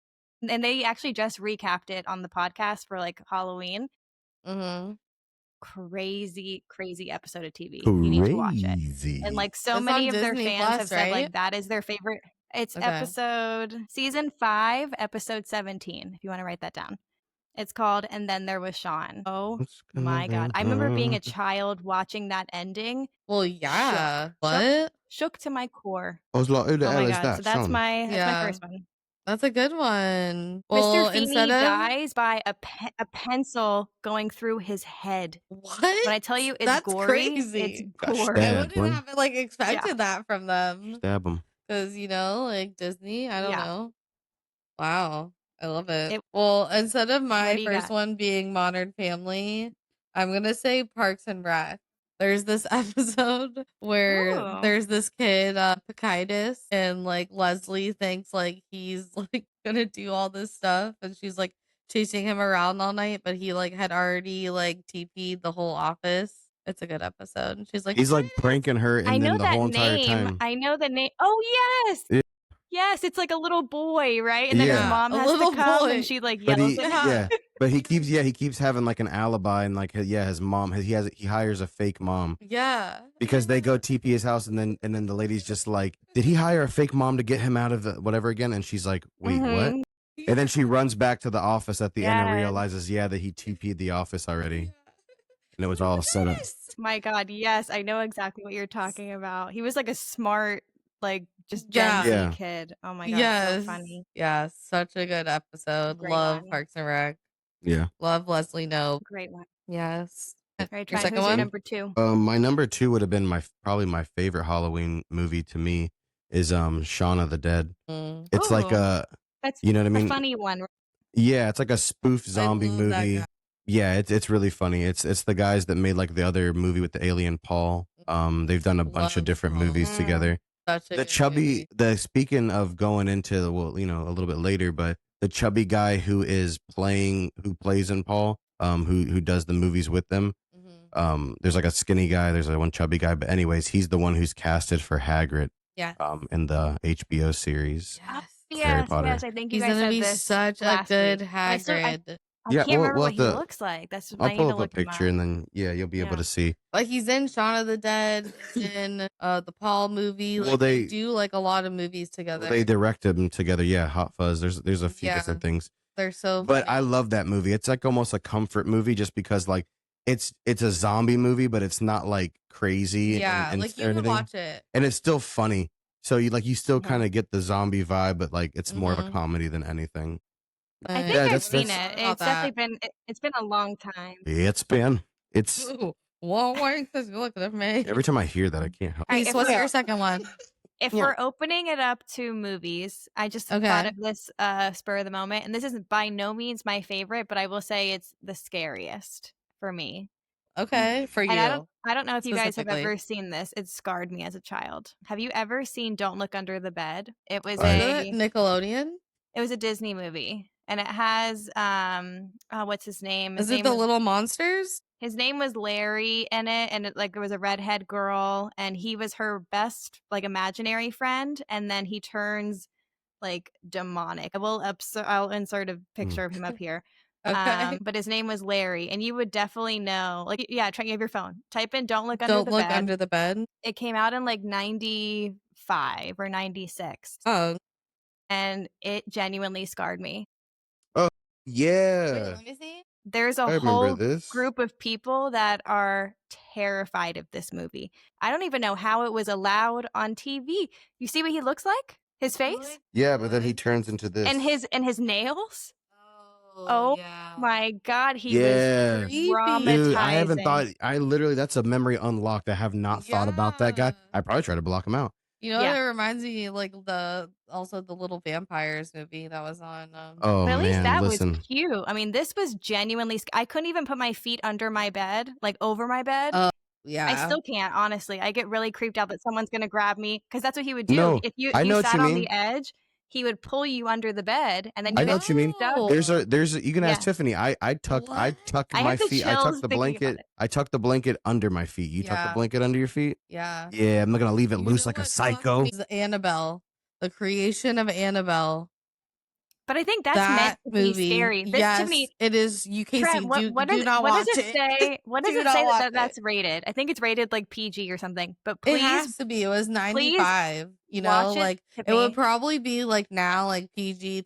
And they actually just recapped it on the podcast for like Halloween. Mm-hmm. Crazy episode of TV. You need to watch it. Crazy. And like so It's many on of their Disney fans Plus, have said like right? that is their favorite. It's Okay. season 5, episode 17, if you want to write that down. It's called And Then There Was Sean. Oh my God. I remember being a child watching that ending. Well, yeah. What? Shook to my core. I was like, who the Oh hell my is God. that? So that's Sean? my Yeah. first one. That's a good one. Mr. Well, Feeney instead of dies by a pencil going through his head. what? When I tell you it's That's gory, crazy. it's Got gory. I stabbed, wouldn't boy. have like expected that from them Stab him. because like Disney. I don't Yeah. know. Wow, I love it. It- Well, instead of my do you first got? one being Modern Family, I'm gonna say Parks and Rec. There's this episode where Ooh. there's this kid, Pekidus, and like Leslie thinks like he's like gonna do all this stuff, and she's like chasing him around all night, but he like had already like TP'd the whole office. It's a good episode. And she's like, He's like "Pekidus!" pranking her, and I know then the that whole entire name. time. I know the name. Oh, yes. Yeah. Yes, it's like a little boy, right? And then his Yeah. mom A has little to come, boy. and she like But yells he, at him. yeah, but he keeps having like an alibi, and like his mom, he hires a fake mom Yeah. because they go TP his house, and then the lady's just like, did he hire a fake mom to get him out of the whatever again? And she's like, wait, what? Mhm. And then she runs back to the office at the end and Yes. realizes, that he TP'd the office already, and it was all set up. My God, yes, I know exactly what you're talking about. He was like a smart, like just Gen Z Yeah. kid. Oh my God, Yes. so funny. Yeah, such a good episode. Great Love one. Parks and Rec. Yeah. Love Leslie Knope. Great one. Yes. All right, Your Trent, second who's your one? number 2? My number 2 would have been probably my favorite Halloween movie to me is Shaun of the Dead. Mm. It's like Ooh. That's you know what I mean? a funny one. Yeah, it's like a spoof zombie love that movie. guy. Yeah, it's really funny. It's the guys that made like the other movie with the alien Paul. They've done a bunch of Love different Paul. movies together. Such a The good chubby, movie. speaking of going into a little bit later, but the chubby guy who plays in Paul, who does the movies with them. Mhm. There's like a skinny guy, there's like one chubby guy, but anyways, he's the one who's casted for Hagrid. Yeah. In the HBO series. Yes. Harry Yes, Potter. yes. I think you He's guys gonna said be this such a last good week. I Hagrid. Yeah, can't remember we'll what have he to. looks like. I'll I need pull to up a look him picture up. and then you'll be able Yeah. to see. Like he's in Shaun of the Dead, he's in the Paul movie. Well, Like they they do like a lot of movies together. they directed them together. Yeah, Hot Fuzz. There's a few Yeah. different things. They're so But I funny. love that movie. It's like almost a comfort movie just because like it's a zombie movie, but it's not like crazy Yeah, and like you or would anything. watch it. And it's still funny. So you still Mhm. kind of get the zombie vibe, but like it's more of a Mhm. comedy than anything. I think Yeah, I've that's seen that's it. About It's definitely that. been it's been a long time. it's Ooh, won't wait because you're looking at me. every time I hear that I can't help. All right, Peace, if what's we're your second one? if Yeah. we're opening it up to movies, I just thought Okay. of this spur of the moment, and this is by no means my favorite, but I will say it's the scariest for me. Okay, for you. And I don't know if you guys have specifically. ever seen this. It scarred me as a child. Have you ever seen Don't Look Under the Bed? It was Is it a Nickelodeon? it was a Disney movie, and it has what's his name? Is it the Little Monsters? His name was Larry in it, and it, like there was a redhead girl, and he was her best like imaginary friend, and then he turns like demonic. I'll insert a picture of him up here. Okay. But his name was Larry, and you would definitely know. Like, yeah, try you have your phone. Type in "Don't look under Don't the look bed." under the bed. It came out in like 95 or 96, Oh, and it genuinely scarred me. Oh wait, yeah, let me see. There's I a remember whole this. group of people that are terrified of this movie. I don't even know how it was allowed on TV. You see what he looks like? His face? Yeah, but then he turns into this. And his nails? Oh, Oh yeah. my god, he Yeah. was Creepy. traumatizing. Dude, I haven't thought. I literally, that's a memory unlocked. I have not thought about that guy. Yeah. I probably try to block him out. You know, Yeah. what it reminds me like the Little Vampires movie that was on. Oh But at least man, that listen. was cute. I mean, this was genuinely. I couldn't even put my feet under my bed, like over my bed. Yeah. I still can't, honestly. I get really creeped out that someone's gonna grab me because that's what he would do. No, If you I know what sat you on mean. the edge, he would pull you under the bed, and then I you know get what you mean. No. There's a, you can ask Yeah. Tiffany. I tuck What? I my have the feet. I tuck chills the thinking about blanket. it. I tuck the blanket under my feet. You tuck the Yeah. blanket under your feet. Yeah. Yeah, I'm not gonna leave it You loose know like a what psycho. is Annabelle, the creation of Annabelle. But I think that's That meant to be movie, scary. This yes, to me, it is. You, Casey, Trent, what do does not what watch does it say? What does Do it not say watch that it. that's rated? I think it's rated like PG or something. But It please has to be. It was 95. You know, watch it, like it would Tiffany. probably be like now like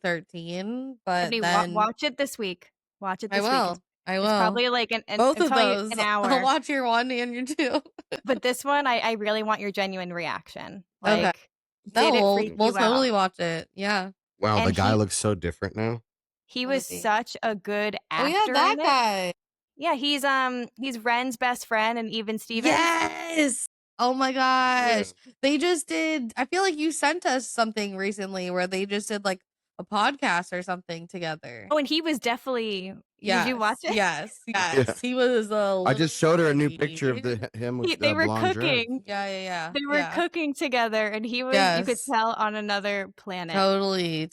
PG-13, but Tiffany, then watch it this week. Watch it I this week. will. I will. It's probably like both I'll of tell you, those. an I'll hour. watch your one and your two. But this one, I really want your genuine reaction. Okay. Like, No, did it freak we'll you out? totally watch it. Yeah. Wow, the And guy looks so different now. He Let me was see. such a good Oh actor. yeah, that in it. guy. Yeah, he's Ren's best friend and Even Stevens. Yes. Oh my gosh. They just did. I feel like you sent us something recently where they just did like a podcast or something together. Oh, and he was definitely. Did you watch it? Yes. Yeah. He was a I just showed her a new lady. picture of him with They were blonde cooking. dreads. Yeah. They were cooking together, and he was. You could Yes. tell on another planet. Totally.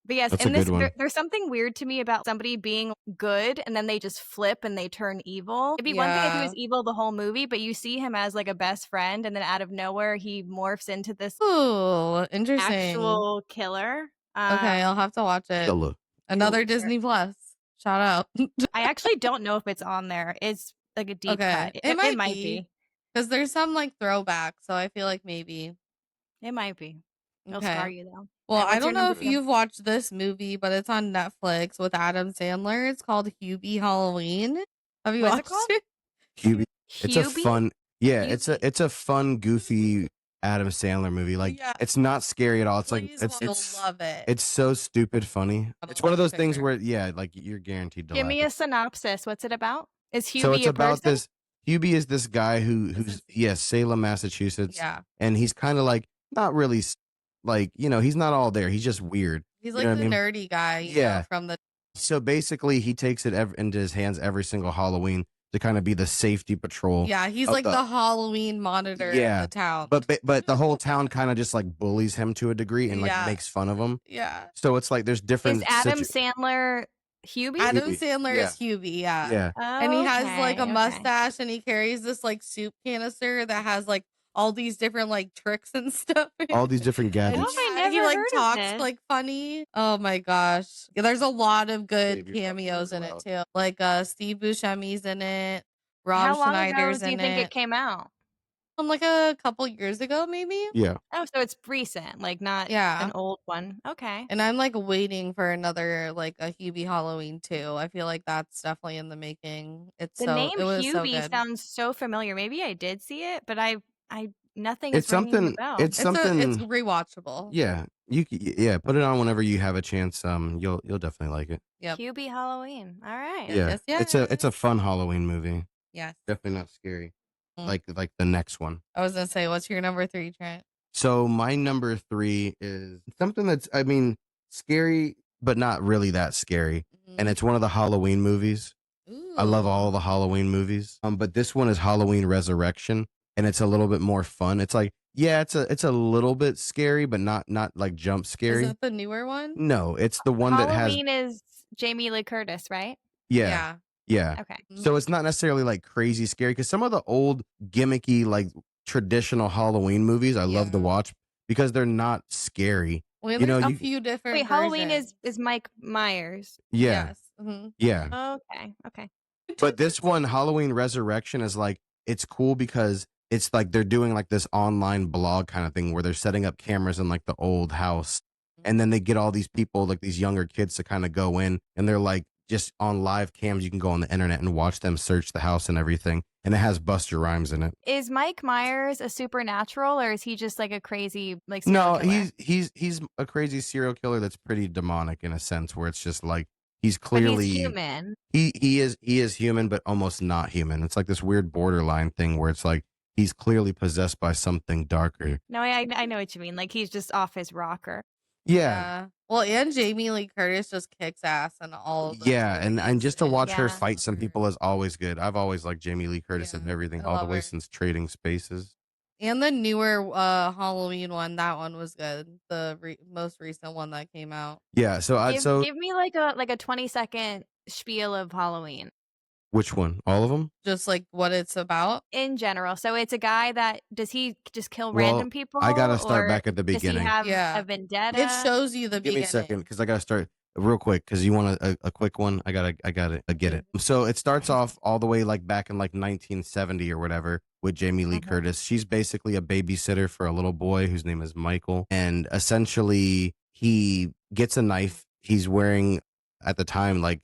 But yes, That's a and this good one. there's something weird to me about somebody being good and then they just flip and they turn evil. It'd be one thing if he was evil the whole movie, but you see him as like a best friend, and then out of nowhere he morphs into this Ooh, interesting. actual killer. Okay, I'll have to watch it. Killer. Another Sure. Disney Plus. Shout out. I actually don't know if it's on there. It's like a deep cut. It might be. because there's some like throwback, so I feel like maybe It might be. It'll Okay. scar you though. Well, Alright, I what's your don't know number if two? you've watched this movie, but it's on Netflix with Adam Sandler. It's called Hubie Halloween. Have you What is it watched called? it? Hubie. It's a Hubie? fun. Yeah, Hubie? it's a fun, goofy Adam Sandler movie. Like Yeah. it's not scary at all. It's like Please, you'll love it. it's so stupid funny. I'll It's one of those things picture. where like you're guaranteed to Give laugh. me a synopsis. What's it about? Is Hubie So it's a about person? this. Hubie is this guy who's Salem, Massachusetts, Yeah, and he's kind of like not really like he's not all there. He's just weird. he's You like know the what I mean? nerdy guy. Yeah. From the So basically, he takes it into his hands every single Halloween to kind of be the safety patrol. he's of like the Halloween monitor of the town. But the whole town kind of just like bullies him to a degree and like Yeah. makes fun of him. Yeah, So it's like there's different. Is Adam Sandler Hubie? Adam Hubie. Sandler Yeah. is Hubie. Yeah. Yeah. And he has like a Okay. mustache and he carries this like soup canister that has like all these different like tricks and stuff. All these different And gadgets. I yeah, he never like heard of talks this. like funny. Oh my gosh. Yeah, there's a lot of good Save your fucking cameos in it mouth. too. Like Steve Buscemi's in it. Rob How long ago Schneider's do you in think it it. came out? Like a couple years ago, maybe. Yeah. Oh, so it's recent, like not Yeah. an old one. Okay. And I'm like waiting for another like a Hubie Halloween 2. I feel like that's definitely in the making. The It name was so Hubie good. sounds so familiar. Maybe I did see it, but I nothing It's is ringing the something. bell. It's It's something. rewatchable. Yeah. Yeah. Put it on whenever you have a chance. You'll definitely like it. Yep. Hubie Halloween. All right. Yeah. Yes. It's a fun Halloween movie. Yes. Definitely not scary. Mm. Like the next one. I was gonna say, what's your number 3, Trent? So my number 3 is something that's, I mean, scary, but not really that scary. And it's one of the Halloween movies. I love all the Halloween movies. But this one is Halloween Resurrection, and it's a little bit more fun. It's like, yeah, it's a little bit scary, but not like jump scary. Is that the newer one? No, it's the one that has, Halloween is Jamie Lee Curtis, right? yeah. Okay. So it's not necessarily like crazy scary, because some of the old gimmicky, like traditional Halloween movies I love to watch because they're not scary. Well, You know, there's a you- few different Wait, Halloween versions. is Mike Myers. Yeah. Yes. Mhm. Yeah. Okay. But this one, Halloween Resurrection, is like, it's cool because it's like they're doing like this online blog kind of thing where they're setting up cameras in like the old house. And then they get all these people, like these younger kids, to kind of go in, and they're like just on live cams. You can go on the internet and watch them search the house and everything. And it has Buster Rhymes in it. Is Mike Myers a supernatural, or is he just like a crazy like No, serial killer? he's a crazy serial killer that's pretty demonic in a sense, where it's just like he's But clearly he's human. he is human, but almost not human. It's like this weird borderline thing where it's like he's clearly possessed by something darker. No, I know what you mean. Like he's just off his rocker. Yeah. Well, and Jamie Lee Curtis just kicks ass in all of those Yeah, and movies. just to watch her Yeah. fight some people is always good. I've always liked Jamie Lee Curtis and everything, I all the love way her. since Trading Spaces. And the newer Halloween one, that one was good. The most recent one that came out. Yeah, so Give me like a 20-second spiel of Halloween which one? All of them? Just like what it's about. in general. So it's a guy that does he just kill Well, random people? I gotta start or back at the does he beginning. have Yeah. a vendetta? It shows you the Give me beginning. a second, because I gotta start real quick, because you want a quick one. I gotta get it. So it starts off all the way like back in like 1970 or whatever with Jamie Lee Curtis. She's basically a babysitter for a little boy whose name is Michael, and essentially he gets a knife. He's wearing, at the time, like,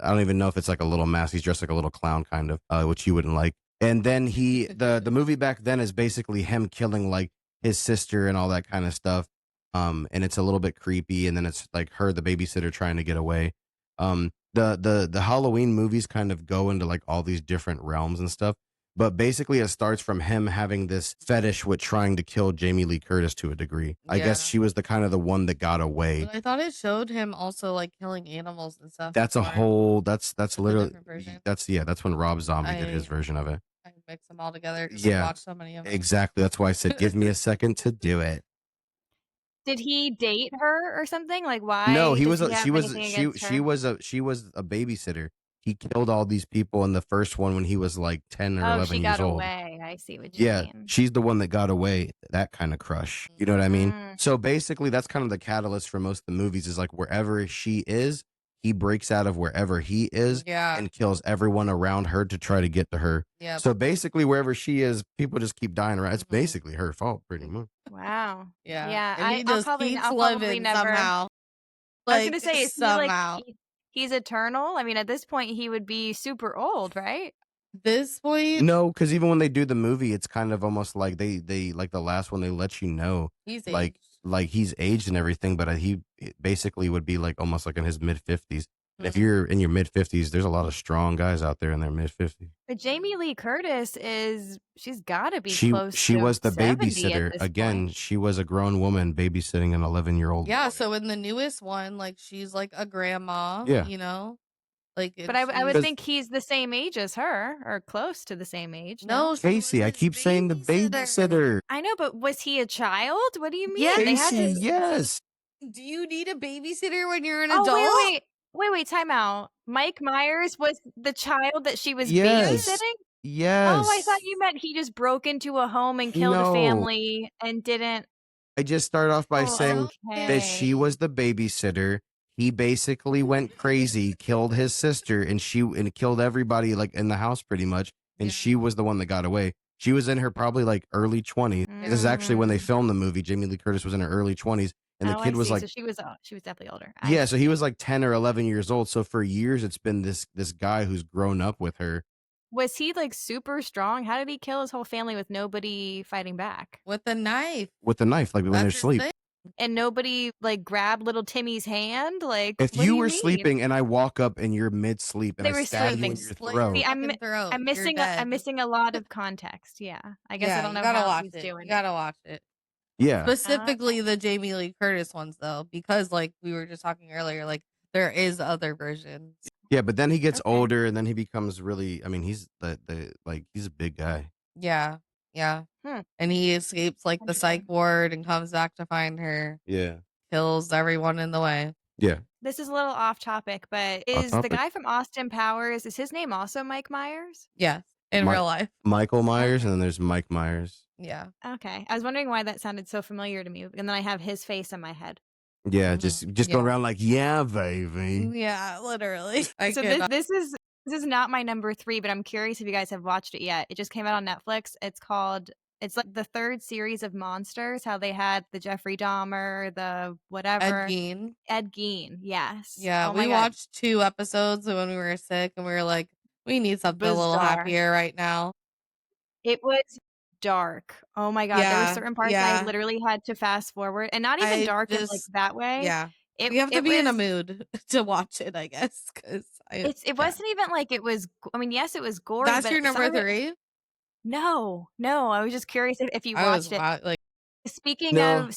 I don't even know if it's like a little mask. He's dressed like a little clown kind of, which you wouldn't like. And then the movie back then is basically him killing like his sister and all that kind of stuff. And it's a little bit creepy. And then it's like her, the babysitter, trying to get away. The Halloween movies kind of go into like all these different realms and stuff. But basically it starts from him having this fetish with trying to kill Jamie Lee Curtis to a degree. I guess Yeah. she was the kind of the one that got away. But I thought it showed him also like killing animals and stuff. That's a before. whole, that's literally, different version. that's when Rob Zombie did his version of it. I mix them all together because Yeah, I watched so many of them. Exactly. That's why I said, give me a second to do it. Did he date her or something? Like why? No, he does was, he have she was, anything she against her? was a babysitter. He killed all these people in the first one when he was like 10 or Oh, 11 she years got old. away. I see what you Yeah, mean. she's the one that got away. That kind of crush. You know what I mean? Mm. So basically, that's kind of the catalyst for most of the movies, is like wherever she is, he breaks out of wherever he is Yeah. and kills everyone around her to try to get to her. Yeah. So basically, wherever she is, people just keep dying around. It's basically her fault, pretty much. Wow. Yeah. Yeah. And he I'll just probably, keeps I'll probably living never. somehow. I was Like, gonna say, is he somehow. like he's eternal? I mean, at this point, he would be super old, right? This point, No, because even when they do the movie, it's kind of almost like they like the last one, they let you know he's like aged. like he's aged and everything, but he basically would be like almost like in his mid-50s. And if Mhm. you're in your mid-50s, there's a lot of strong guys out there in their mid-50s. But Jamie Lee Curtis she's got to be She close she to was the 70 at babysitter. this Again, point. she was a grown woman babysitting an 11-year-old Yeah. boy. So in the newest one, like she's like a grandma. Yeah. You know, like. But I would Because- think he's the same age as her, or close to the same age. No, she Kasey, was I his keep saying the babysitter. I know, but was he a child? What do you mean? Yeah, They had Kasey, to... yes. Do you need a babysitter when you're an Oh, adult? wait, time out. Mike Myers was the child that she was Yes. babysitting? Oh, I thought Yes. you meant he just broke into a home and killed a No. family and didn't. I just started off by Oh, saying that she okay. was the babysitter. He basically went crazy, killed his sister, and killed everybody like in the house pretty much. And she was the one that got away. She was in her probably like early 20s. This is actually when they filmed the movie. Jamie Lee Curtis was in her early 20s, and the Oh, kid I was see. like, So she was definitely older. yeah, so he was like 10 or 11 years old. So for years, it's been this guy who's grown up with her. Was he like super strong? How did he kill his whole family with nobody fighting back? With a knife. With the knife, like when they're That's his asleep. thing. And nobody like grabbed little Timmy's hand? Like, If what do you you were mean? sleeping and I walk up and you're mid-sleep and They I were stab you sleeping. in your Slit throat. See, fucking throat. I'm You're missing dead. a lot of context. Yeah, I guess I Yeah, don't you know gotta how watch he's it. doing You gotta watch it. Yeah. Specifically the Jamie Lee Curtis ones though, because like we were just talking earlier, like there is other versions. Yeah, but then he gets Okay. older and then he becomes really, I mean, he's he's a big guy. Yeah. Yeah. Hmm. And he escapes like the psych ward and comes back to find her. Yeah. Kills everyone in the way. Yeah. This is a little off topic, but Off is the topic. guy from Austin Powers, is his name also Mike Myers? Yes. In real life. Michael Myers, and then there's Mike Myers. Yeah. Okay. I was wondering why that sounded so familiar to me. And then I have his face in my head. Yeah, just going Yeah. around like, yeah, baby. Yeah, literally. So this is not my number 3, but I'm curious if you guys have watched it yet. It just came out on Netflix. It's like the 3rd series of Monsters, how they had the Jeffrey Dahmer, the whatever. Ed Gein, yes. Yeah, Oh my we God. watched 2 episodes when we were sick and we were like, we need something a little Bizarre. happier right now. It was dark. Oh my God. There were Yeah, certain parts yeah. I literally had to fast forward, and not even dark in like that way. Yeah. It, you have to it be in a was- mood to watch it, I guess. Because it wasn't even like it was. I mean, yes, it was gory. That's but your some number of it- 3? No. I was just curious if you watched it. Speaking of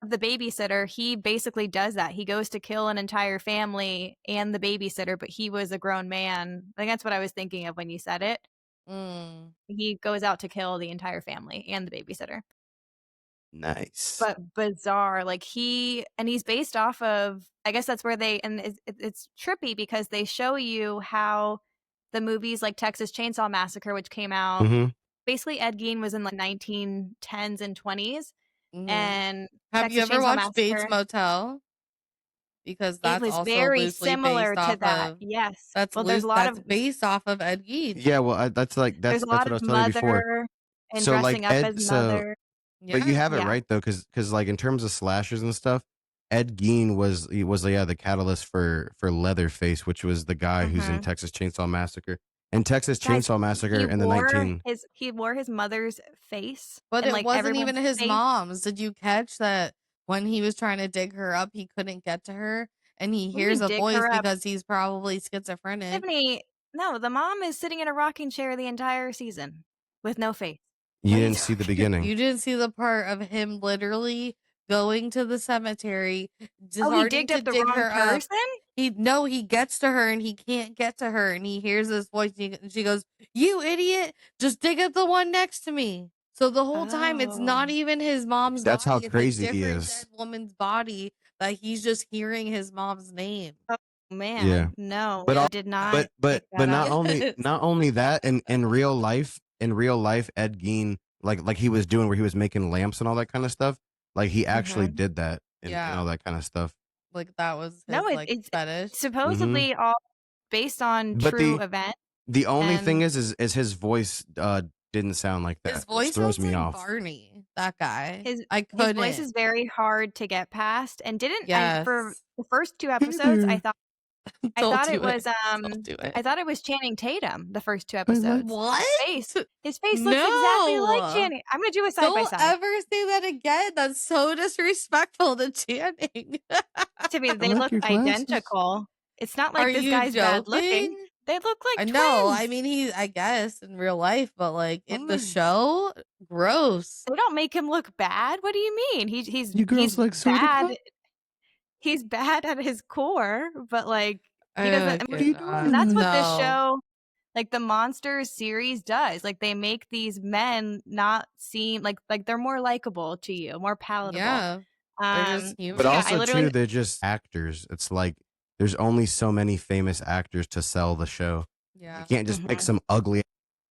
the babysitter, he basically does that. He goes to kill an entire family and the babysitter, but he was a grown man. I think that's what I was thinking of when you said it. He goes out to kill the entire family and the babysitter. Nice. But bizarre. Like he's based off of, I guess that's where it's trippy because they show you how the movies like Texas Chainsaw Massacre, which came out, basically Ed Gein was in the 1910s and 20s. And have you ever watched Bates Motel? Because that's was also very similar based to that. of, Yes. That's there's a lot of based off of Ed Gein. Yeah, well, that's what I was telling you before. And So like dressing up as mother. But you have it right though, because like in terms of slashers and stuff, Ed Gein was the catalyst for Leatherface, which was the guy who's in Texas Chainsaw Massacre. And Texas Chainsaw Massacre in the he wore his mother's face, but and, it like, wasn't even his face. mom's. Did you catch that when he was trying to dig her up, he couldn't get to her, and he hears a voice because he's probably schizophrenic? Tiffany, no, the mom is sitting in a rocking chair the entire season with no face. You didn't see the beginning. You didn't see the part of him literally going to the cemetery. He digged up the wrong person? He gets to her and he can't get to her, and he hears this voice and she goes, "You idiot, just dig up the one next to me." So the whole time it's not even his mom's That's body. how crazy it's a he different is. dead woman's body that he's just hearing his mom's name. Oh man. Yeah. No, But I did not. But not only that, in real life, Ed Gein, like he was doing where he was making lamps and all that kind of stuff, like he actually did that and all that kind of stuff. Like that was his, it's fetish. Supposedly all based on true event. The only thing is his voice didn't sound like that. His voice throws me like off. Barney, that guy. His His voice is very hard to get past, and for the first 2 episodes, I thought it was I thought it was Channing Tatum. The first 2 episodes. What? His face looks exactly like Channing. I'm gonna do a side by side. Don't ever say that again. That's so disrespectful to Channing. To me, they look identical. It's not like this guy's bad looking. They look like twins. No, I mean I guess in real life, but like in the show, gross. They don't make him look bad. What do you mean? He's bad. He's bad at his core, but like he doesn't. What are you doing? And that's what this show, like the Monsters series, does. Like they make these men not seem like they're more likable to you, more palatable. Yeah, they're just human. But also too, they're just actors. It's like there's only so many famous actors to sell the show. Yeah, you can't just pick some ugly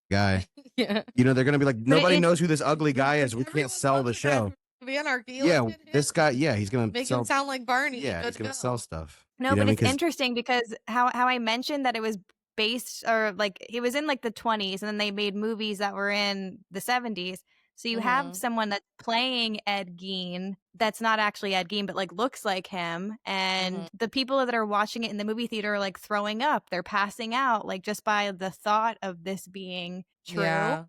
guy. Yeah. You know, they're gonna be like, nobody it's- knows who this ugly guy is. We can't Everyone sell the loves show. Anarchy. Yeah, Look at this him. guy. Yeah, he's gonna Make sell. him sound like Barney. Yeah, Good he's gonna go. sell stuff. No, You know but what I mean? it's 'Cause- interesting because how I mentioned that it was based, or like it was in like the 20s, and then they made movies that were in the 70s. So you have someone that's playing Ed Gein that's not actually Ed Gein, but like looks like him. And the people that are watching it in the movie theater are like throwing up. They're passing out, like just by the thought of this being true. Yeah.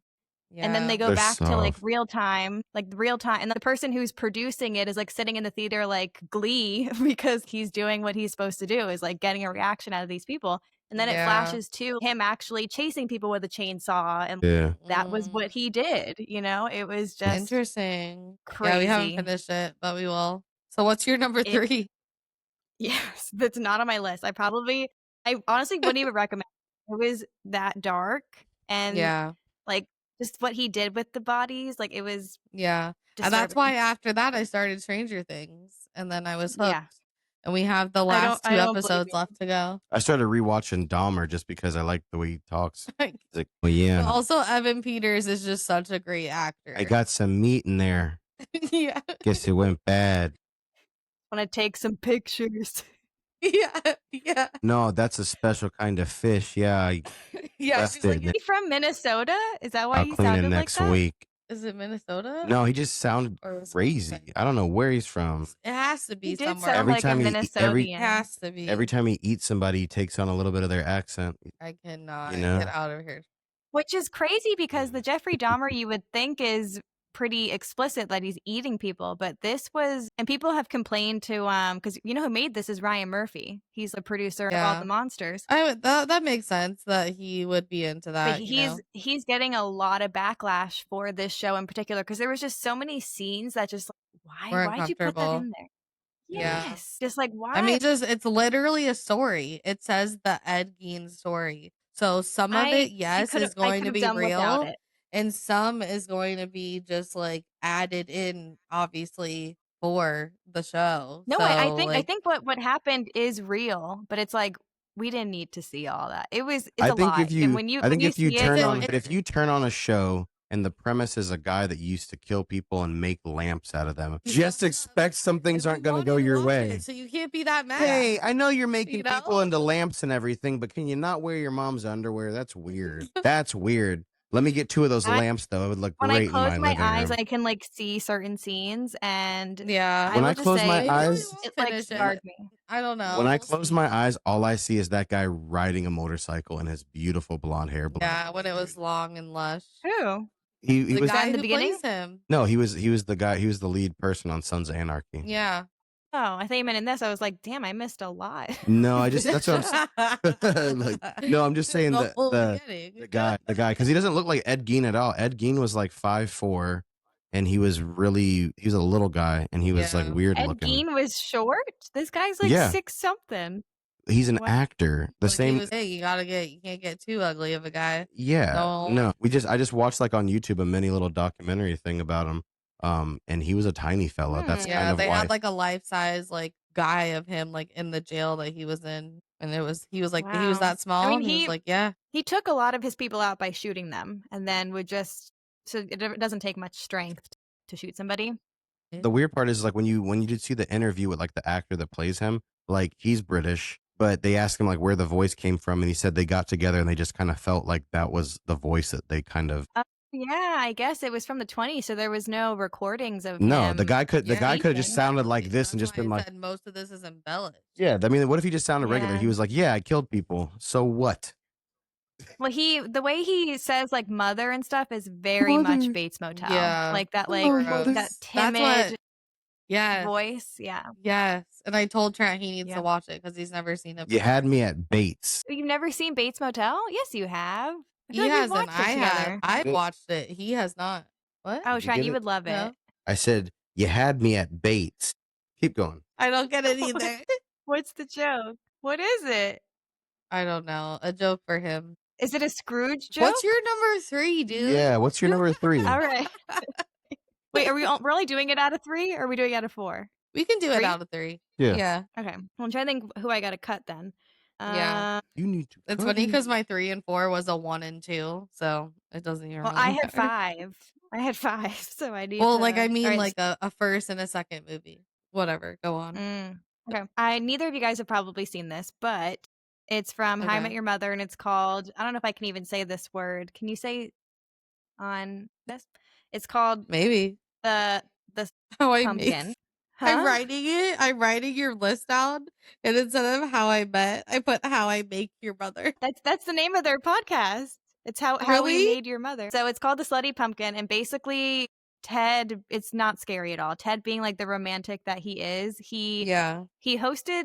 And then they go They're back to like soft. real time, and the person who's producing it is like sitting in the theater like glee because he's doing what he's supposed to do, is like getting a reaction out of these people. And then it flashes to him actually chasing people with a chainsaw, and that was what he did. You know, it was just interesting. crazy. Yeah, we haven't finished it, but we will. So what's your number 3? Yes, that's not on my list. I honestly wouldn't even recommend it. It was that dark, and like just what he did with the bodies, like it was and that's why after that I started Stranger Things, and then I was hooked. And we have the last 2 episodes left to go. I started rewatching Dahmer just because I like the way he talks. Like, well, yeah. But also, Evan Peters is just such a great actor. I got some meat in there. Yeah. Guess it went bad. Want to take some pictures? Yeah. No, that's a special kind of fish. Yeah. She's like, is he from Minnesota? Is that why I'll he clean sounded it next like that? week. Is it Minnesota? No, he just sounded crazy. I don't know where he's from. It has to be He did somewhere. sound like a Minnesotan. It has to be. Every time he eats somebody, he takes on a little bit of their accent. I cannot get out of here. Which is crazy because the Jeffrey Dahmer you would think is pretty explicit that he's eating people, but this was, and people have complained to because you know who made this is Ryan Murphy. He's the producer of All the Monsters. That makes sense that he would be into that. But he's getting a lot of backlash for this show in particular because there was just so many scenes that just like, why'd you put that in there? Yes, just like why? I mean, it's literally a story. It says the Ed Gein story. So some of it, is going to be real, and some is going to be just like added in, obviously, for the show. No, so, I think what happened is real, but it's like we didn't need to see all that. It's a lot. If you turn on a show and the premise is a guy that used to kill people and make lamps out of them, just expect some things aren't going to go your way. So you can't be that mad. Hey, I know you're making people into lamps and everything, but can you not wear your mom's underwear? That's weird. That's weird. Let me get 2 of those lamps, though. It would look great in my living room. When I close my eyes, I can like see certain scenes, and when I close my eyes, it like scarred me. I don't know. When I close my eyes, all I see is that guy riding a motorcycle and his beautiful blonde hair. Yeah, when it was long and lush. Who? He was guy in the who beginning. Plays him. No, he was the guy. He was the lead person on Sons of Anarchy. Yeah. Oh, I thought you meant in this. I was like, damn, I missed a lot. No, that's what I'm no, I'm just saying the guy, because he doesn't look like Ed Gein at all. Ed Gein was like 5'4", and he was a little guy, and he was like weird looking. Ed Gein was short. This guy's like 6 something. He's an actor. The same. You can't get too ugly of a guy. Yeah. No. I just watched like on YouTube a mini little documentary thing about him. And he was a tiny fella. That's kind of they why. had like a life size like guy of him like in the jail that he was in, and he was that small. I mean, he was like he took a lot of his people out by shooting them, and then so it doesn't take much strength to shoot somebody. The weird part is like when you did see the interview with like the actor that plays him, like he's British, but they asked him like where the voice came from, and he said they got together and they just kind of felt like that was the voice that they kind of. Yeah, I guess it was from the 20s, so there was no recordings of No, him. the guy could have just sounded like this and just been like. Most of this is embellished. Yeah, I mean, what if he just sounded regular? He was like, "Yeah, I killed people. So what?" Well, the way he says like mother and stuff is very much Bates Motel. Yeah, like that, that timid voice. Yeah. Yes, and I told Trent he needs to watch it because he's never seen it. You had me at Bates. You've never seen Bates Motel? Yes, you have. He hasn't. I have. I've watched it. He has not. What? Oh, Trent, you would love it. No? I said you had me at Bates. Keep going. I don't get it either. What's the joke? What is it? I don't know. A joke for him. Is it a Scrooge joke? What's your number 3, dude? Yeah, what's your number 3? All right. Wait, we're only doing it out of 3, or are we doing it out of 4? We can do it out of 3. Yeah. Okay. Well, I'm trying to think who I got to cut then. Yeah. You need to. It's funny because my 3 and 4 was a 1 and 2, so it doesn't even Well, really I had matter. 5. I had 5, so I need Well, to. like I mean, Alright, like a first and a second movie. Whatever. Go on. okay. Neither of you guys have probably seen this, but it's from How I Met Okay. Your Mother, and it's called. I don't know if I can even say this word. Can you say on this? It's called Maybe. the How I pumpkin. make. Huh? I'm writing your list down, and instead of how I met, I put how I make your mother. That's the name of their podcast. It's how we Really? made your mother. So it's called The Slutty Pumpkin, and basically Ted, it's not scary at all. Ted being like the romantic that he is, he hosted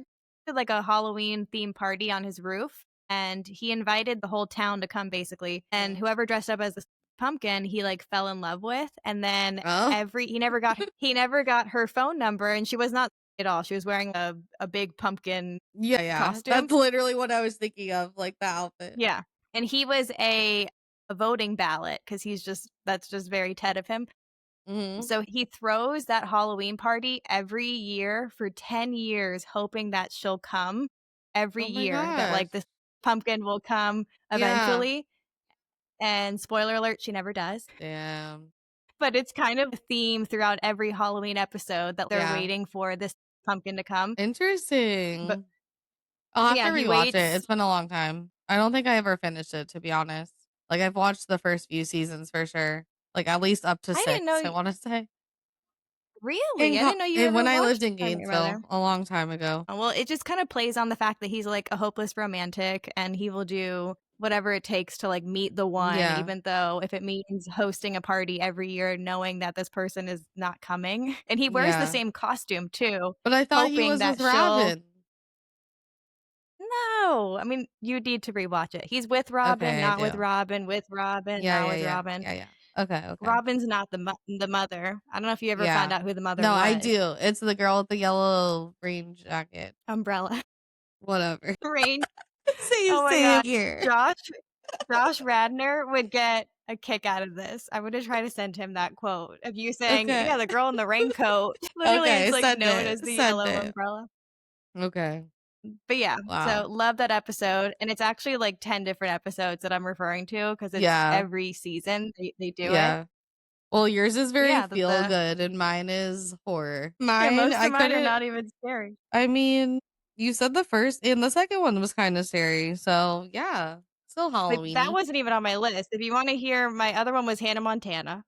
like a Halloween themed party on his roof, and he invited the whole town to come basically. And whoever dressed up as the pumpkin, he like fell in love with, and then he never got her phone number, and she was not at all. She was wearing a big pumpkin costume. That's literally what I was thinking of, like the outfit. Yeah. And he was a voting ballot because that's just very Ted of him. So he throws that Halloween party every year for 10 years, hoping that she'll come every year, that like this pumpkin will come eventually. And spoiler alert, she never does. Damn. But it's kind of a theme throughout every Halloween episode that they're waiting for this pumpkin to come. Interesting. But I'll have to rewatch it. It's been a long time. I don't think I ever finished it, to be honest. Like I've watched the first few seasons for sure. Like at least up to 6, I want to say. Really? I didn't know you ever when I watched lived in How I Met Your Mother. Gainesville a long time ago. Well, it just kind of plays on the fact that he's like a hopeless romantic, and he will do whatever it takes to like meet the one, even though if it means hosting a party every year, knowing that this person is not coming. And he wears the same costume too. But I thought he was with Robin. No, I mean, you need to rewatch it. He's with Robin, not with Robin, with Robin, not with Robin. Yeah. Okay. Robin's not the mother. I don't know if you ever found out who the mother was. No, I do. It's the girl with the yellow rain jacket. Umbrella. Whatever. Rain. Oh my God. Here. Josh Radner would get a kick out of this. I would have tried to send him that quote of you saying, yeah, the girl in the raincoat. Literally, it's like known as the yellow umbrella. Okay. But yeah, so love that episode. And it's actually like 10 different episodes that I'm referring to because it's every season they do it. Well, yours is very feel good and mine is horror. Mine are not even scary. I mean, you said the first and the second one was kind of scary. So yeah, still Halloween. That wasn't even on my list. If you want to hear, my other one was Hannah Montana.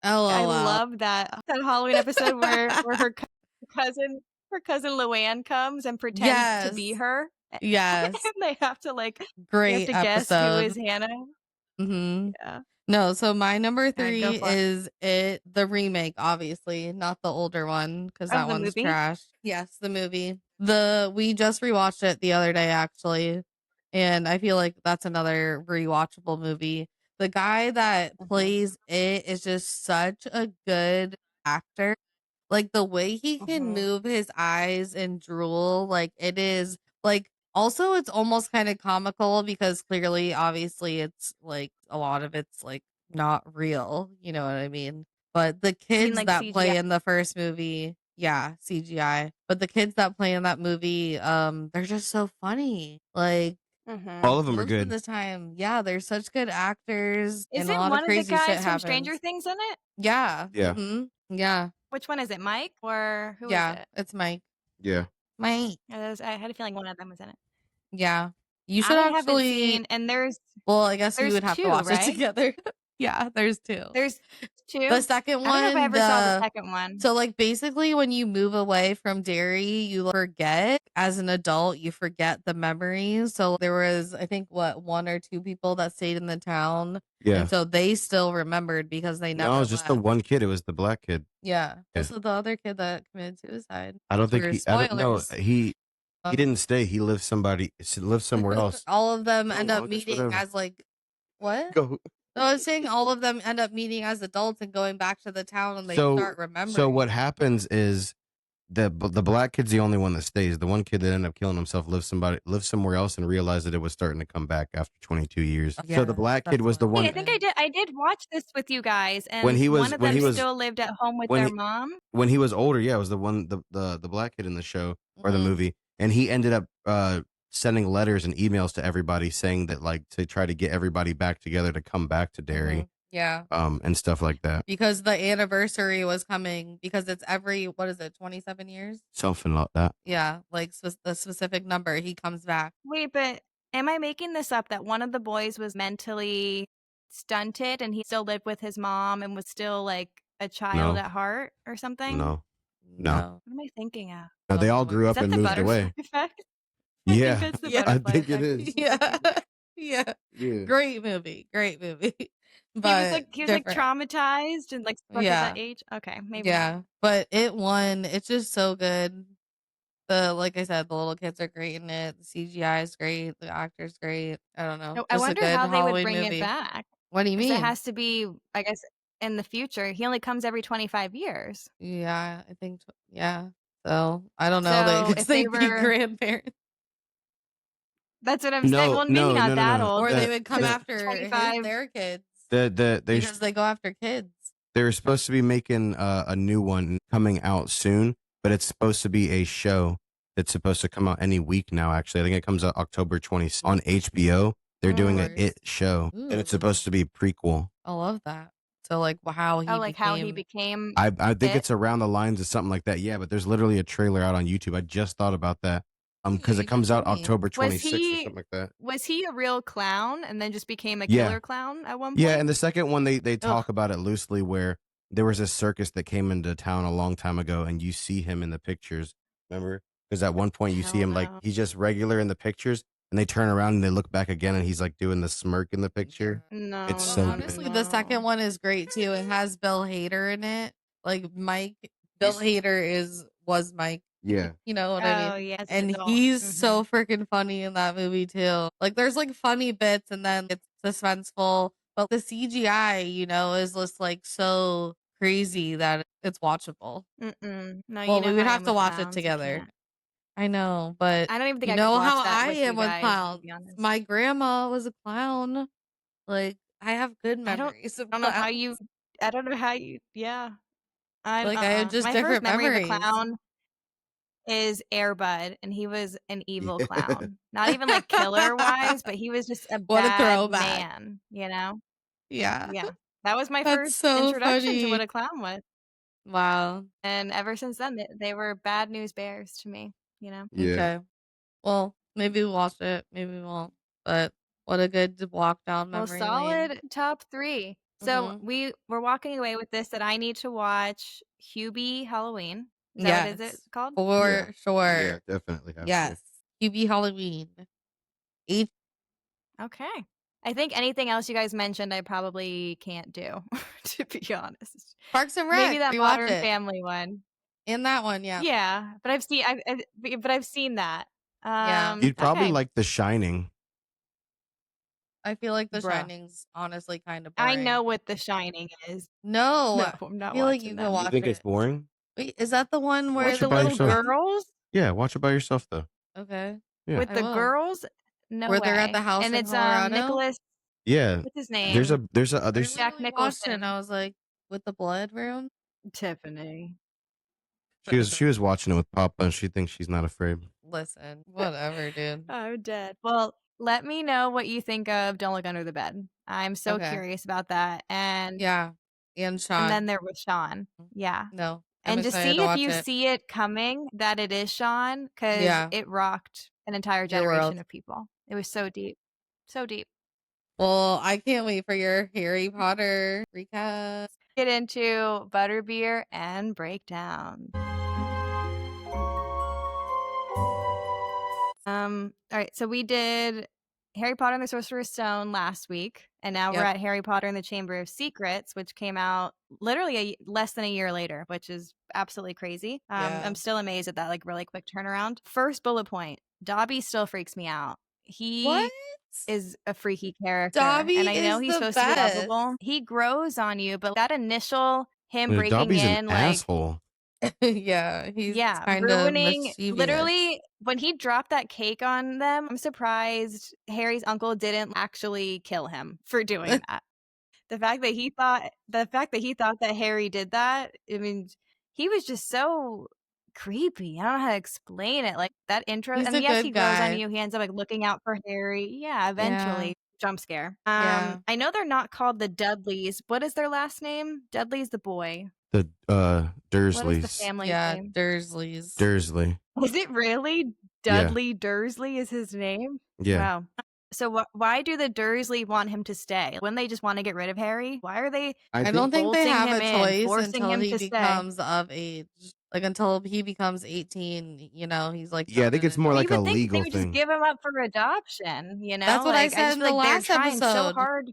Oh, I love that Halloween episode where her cousin Luann comes and pretends to be her. Yes. And they have to like great guess who is Hannah. Yeah. No, so my number 3 is it the remake, obviously, not the older one because that one's trash. Yes, the movie. We just rewatched it the other day actually, and I feel like that's another rewatchable movie. The guy that plays it is just such a good actor. Like the way he can move his eyes and drool, like it is like also it's almost kind of comical because clearly obviously it's like a lot of it's like not real, you know what I mean? But the kids like that CGI? play in the first movie, yeah, CGI. But the kids that play in that movie, they're just so funny. Like all of them are most good. of the time. Yeah, they're such good actors. Isn't and a lot one of of the crazy shit guys from happens. Stranger Things in it? Yeah. Yeah. Yeah. Which one is it, Mike or who is it? It's Mike. Yeah. Mike. I had a feeling one of them was in it. Yeah. You should haven't actually seen, and well, I guess you there's would have to 2, watch it right? together. Yeah, there's 2. There's 2. The second one. I don't know if I ever saw the second one. So like basically when you move away from dairy, you forget as an adult, you forget the memories. So there was, I think, 1 or 2 people that stayed in the town. Yeah. And so they still remembered because they never No, it was just the left. one kid. It was the black kid. Yeah. Also the other kid that committed suicide. I don't think I don't know. Spoilers. He didn't stay. He lived somewhere else. All of them end up August, meeting whatever. as like what? Go. No, I was saying all of them end up meeting as adults and going back to the town and they start remembering. So what happens is the black kid's the only one that stays. The one kid that ended up killing himself lived somewhere else and realized that it was starting to come back after 22 years. Yeah, so the black kid was the one. I think I did watch this with you guys, and When he was- one of when them he was- still lived at home with when their he- mom. When he was older, yeah, it was the one the black kid in the show or the movie, and he ended up sending letters and emails to everybody saying that like to try to get everybody back together to come back to Derry. Yeah. And stuff like that. Because the anniversary was coming, because it's every, what is it, 27 years? Something like that. Yeah, like the specific number, he comes back. Wait, but am I making this up that one of the boys was mentally stunted and he still lived with his mom and was still like a child No. at heart or something? No. No. What am I thinking of? No, they all grew Is up that and the moved butterfly away. effect? Yeah. I think that's the Yeah. I butterfly think it effect. is. Yeah. Yeah. Yeah. Great movie. But he was like different. traumatized and like stuck at that age. Okay, maybe. Yeah. Not. But it won. It's just so good. Like I said, the little kids are great in it. The CGI is great. The actor's great. I don't know. I Just a wonder good how they would Halloween bring movie. it back. What do you 'Cause mean? it has to be, I guess, in the future. He only comes every 25 years. Yeah, I think. Yeah. So I don't know. So They if they be were, grandparents, that's what I'm saying. Well, maybe not that old, or but they would come just after 25. their kids Because they go after kids. they're supposed to be making a new one coming out soon, but it's supposed to be a show that's supposed to come out any week now. Actually, I think it comes out October 20th on HBO. They're doing an It show, and it's supposed to be a prequel. I love that. So like how he became. I think it's around the lines of something like that. Yeah, but there's literally a trailer out on YouTube. I just thought about that. Because it comes out October 26th or something like that. Was he a real clown and then just became a Yeah. killer clown at one point? Yeah, and the second one they talk about it loosely, where there was a circus that came into town a long time ago, and you see him in the pictures. Remember? Because at one point you see him like he's just regular in the pictures, and they turn around and they look back again, and he's like doing the smirk in the picture. No, it's so honestly, good. the second one is great too. It has Bill Hader in it. Like Mike, Bill Hader was Mike. Yeah. You know what I mean? Yes, and he's so freaking funny in that movie too. Like there's like funny bits and then it's suspenseful, but the CGI, you know, is just like so crazy that it's watchable. No, well, we would have to watch it together. I know, but I don't even think you I know could watch how that I with am you with guys, clowns. to be honest. My grandma was a clown. Like I have good memories. I don't know how you. Yeah. I have just my different first memory memories. of a clown is Air Bud, and he was an evil clown. Not even like killer wise, but he was just a bad man. You know? Yeah. Yeah. That was my That's first so introduction to funny. what a clown was. Wow. And ever since then, they were bad news bears to me. You know? Yeah. Okay. Well, maybe we'll watch it. Maybe we won't. But what a good walk down Well, memory lane. solid top 3. So we were walking away with this that I need to watch Hubie Halloween. Is that what is it called? For sure. Yeah, definitely. Yes. Hubie Halloween. Okay. I think anything else you guys mentioned, I probably can't do, to be honest. Parks and Rec. Maybe that Modern Family one. In that one, yeah. Yeah, but I've seen that. You'd probably like The Shining. I feel like The Shining's honestly kind of boring. I know what The Shining is. No, I'm not I feel like watching you that. can watch You think it's boring? Wait, is that the one where With the little girls? Yeah, watch it by yourself though. Okay. Yeah. With the girls? No Where way. they're at the house and in it's Colorado? Nicholas. Yeah. What's his name? There's Jack Nicholson. I was like, with the blood room? Tiffany. She was watching it with Papa, and she thinks she's not afraid. Listen, whatever, dude. I'm dead. Well, let me know what you think of Don't Look Under the Bed. I'm so curious about that. And yeah, and Sean. And then there was Sean. Yeah. No. And to see if you see it coming that it is Sean, because it rocked an entire generation of people. It was so deep. So deep. Well, I can't wait for your Harry Potter recap. Get into Butterbeer and Breakdowns. All right, so we did Harry Potter and the Sorcerer's Stone last week, and now we're at Harry Potter and the Chamber of Secrets, which came out literally less than a year later, which is absolutely crazy. I'm still amazed at that like really quick turnaround. First bullet point, Dobby still freaks me out. He is a freaky character. Dobby and I know is he's the supposed to be best. lovable. He grows on you, but that initial him breaking Dobby's in an like asshole. Yeah, he's kind ruining of mischievous. literally when he dropped that cake on them. I'm surprised Harry's uncle didn't actually kill him for doing that. The fact that he thought that Harry did that, I mean, he was just so creepy. I don't know how to explain it. Like that intro, He's and a yes, good he grows on guy. you. He ends up like looking out for Harry. Yeah, eventually. Jump scare. Yeah. I know they're not called the Dudleys. What is their last name? Dudley's the boy. The What is the Dursleys. family Yeah, name? Dursleys. Dursley. Is it really? Yeah. Dudley Dursley is his name? Yeah. Wow. So why do the Dursley want him to stay? When they just want to get rid of Harry? Why are they I don't think they bolting have him a in, choice forcing until him he to stay? becomes of age. Like until he becomes 18, you know, he's like Yeah, I think it's more You like a would think they legal would just thing. give him up for adoption, you know? That's what I Like, said just in feel the like they're last trying so episode. hard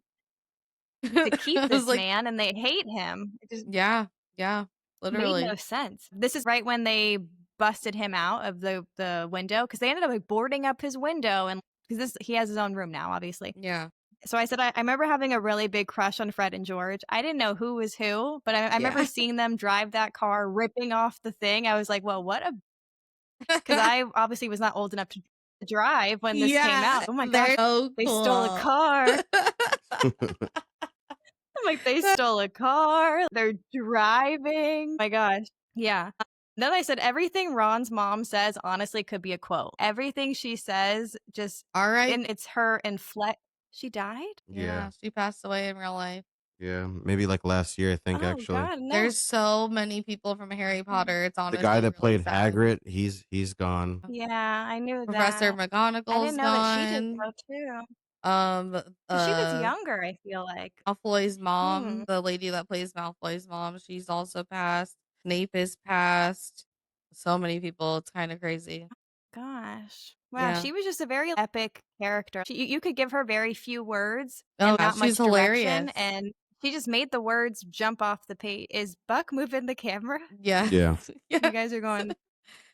to keep I this was like, man, and they hate him. It just yeah, made literally. no sense. This is right when they busted him out of the window, because they ended up like boarding up his window, and because he has his own room now, obviously. Yeah. So I said I remember having a really big crush on Fred and George. I didn't know who was who, but I remember seeing them drive that car, ripping off the thing. I was like, well, what a... Because I obviously was not old enough to drive when this came out. Oh my gosh, so they stole a car. I'm like, they stole a car. They're driving. Oh my gosh. Yeah. Then I said, everything Ron's mom says honestly could be a quote. Everything she says, just, All right. and it's her inflect. She died? Yeah, she passed away in real life. Yeah, maybe like last year, I think, Oh actually. God, no. There's so many people from Harry Potter. It's honestly The guy that really played sad. Hagrid, he's gone. Yeah, I knew Professor that. McGonagall's I didn't know that she did gone. go too. 'Cause she was younger, I feel like. Malfoy's mom, the lady that plays Malfoy's mom, she's also passed. Snape is passed. So many people. It's kind of crazy. Gosh. Wow, Yeah. she was just a very epic character. You could give her very few words Oh, and not much she's direction, hilarious. and she just made the words jump off the page. Is Buck moving the camera? Yeah. Yeah. You guys are going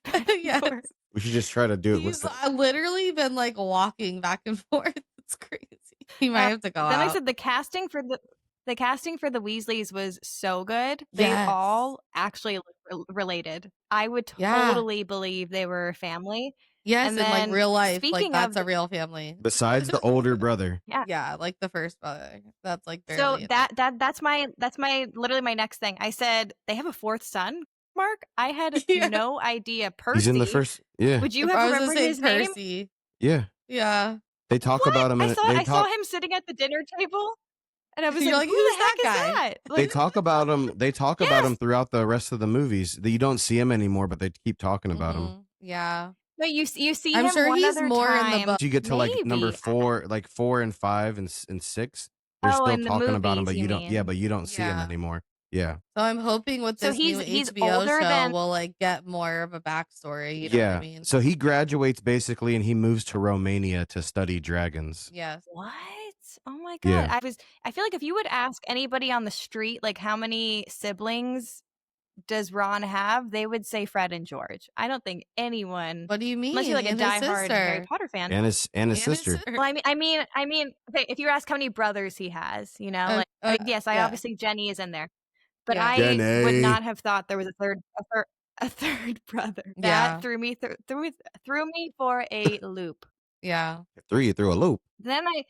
back and Yes. forth. We should just try to do it with He's literally been like walking back and forth. It's crazy. He might have to go Then out. I said the casting for the Weasleys was so good. They Yes. all actually look related. I would totally believe they were a family. Yes, And in like then, real life, like speaking that's of a real family. Besides the older brother. Yeah. Yeah, like the first brother. That's like So barely in it. that's my literally my next thing. I said they have a fourth son. Mark, I had Yeah. no idea. Percy. He's in the first. Yeah. Would you If have I was gonna remembered say his name? Percy. Yeah. Yeah. They talk What? about him. I In, saw him sitting at the dinner table, and I was You're like, like, "Who "Who's the heck that guy?" is that?" They Like, talk about him. They talk about him throughout the rest of the movies. You don't see him anymore, but they keep talking about him. Yeah. no, you see I'm him sure one he's other more in the time. book. You get to like number Maybe. 4, like 4 and 5 and 6. They're Oh, still in the talking about him, movies, but you you don't. mean. Yeah, but you don't see him Yeah. anymore. Yeah. So I'm hoping with So this new he's HBO older show, than- we'll like get more of a backstory. You know Yeah. what I mean? So he graduates basically, and he moves to Romania to study dragons. Yes. What? Oh my God. Yeah. I feel like if you would ask anybody on the street, like, how many siblings does Ron have, they would say Fred and George. I don't think anyone, What do you mean? unless you're like a And his diehard Harry sister. Potter fan. And his sister. Well, I mean, okay, if you ask how many brothers he has, you know, like, I mean, yes, yeah. obviously Jenny is in there, but Yeah. I Jenny. would not have thought there was a third brother. Yeah. That threw me for a loop. Yeah. 3 through a loop. Then I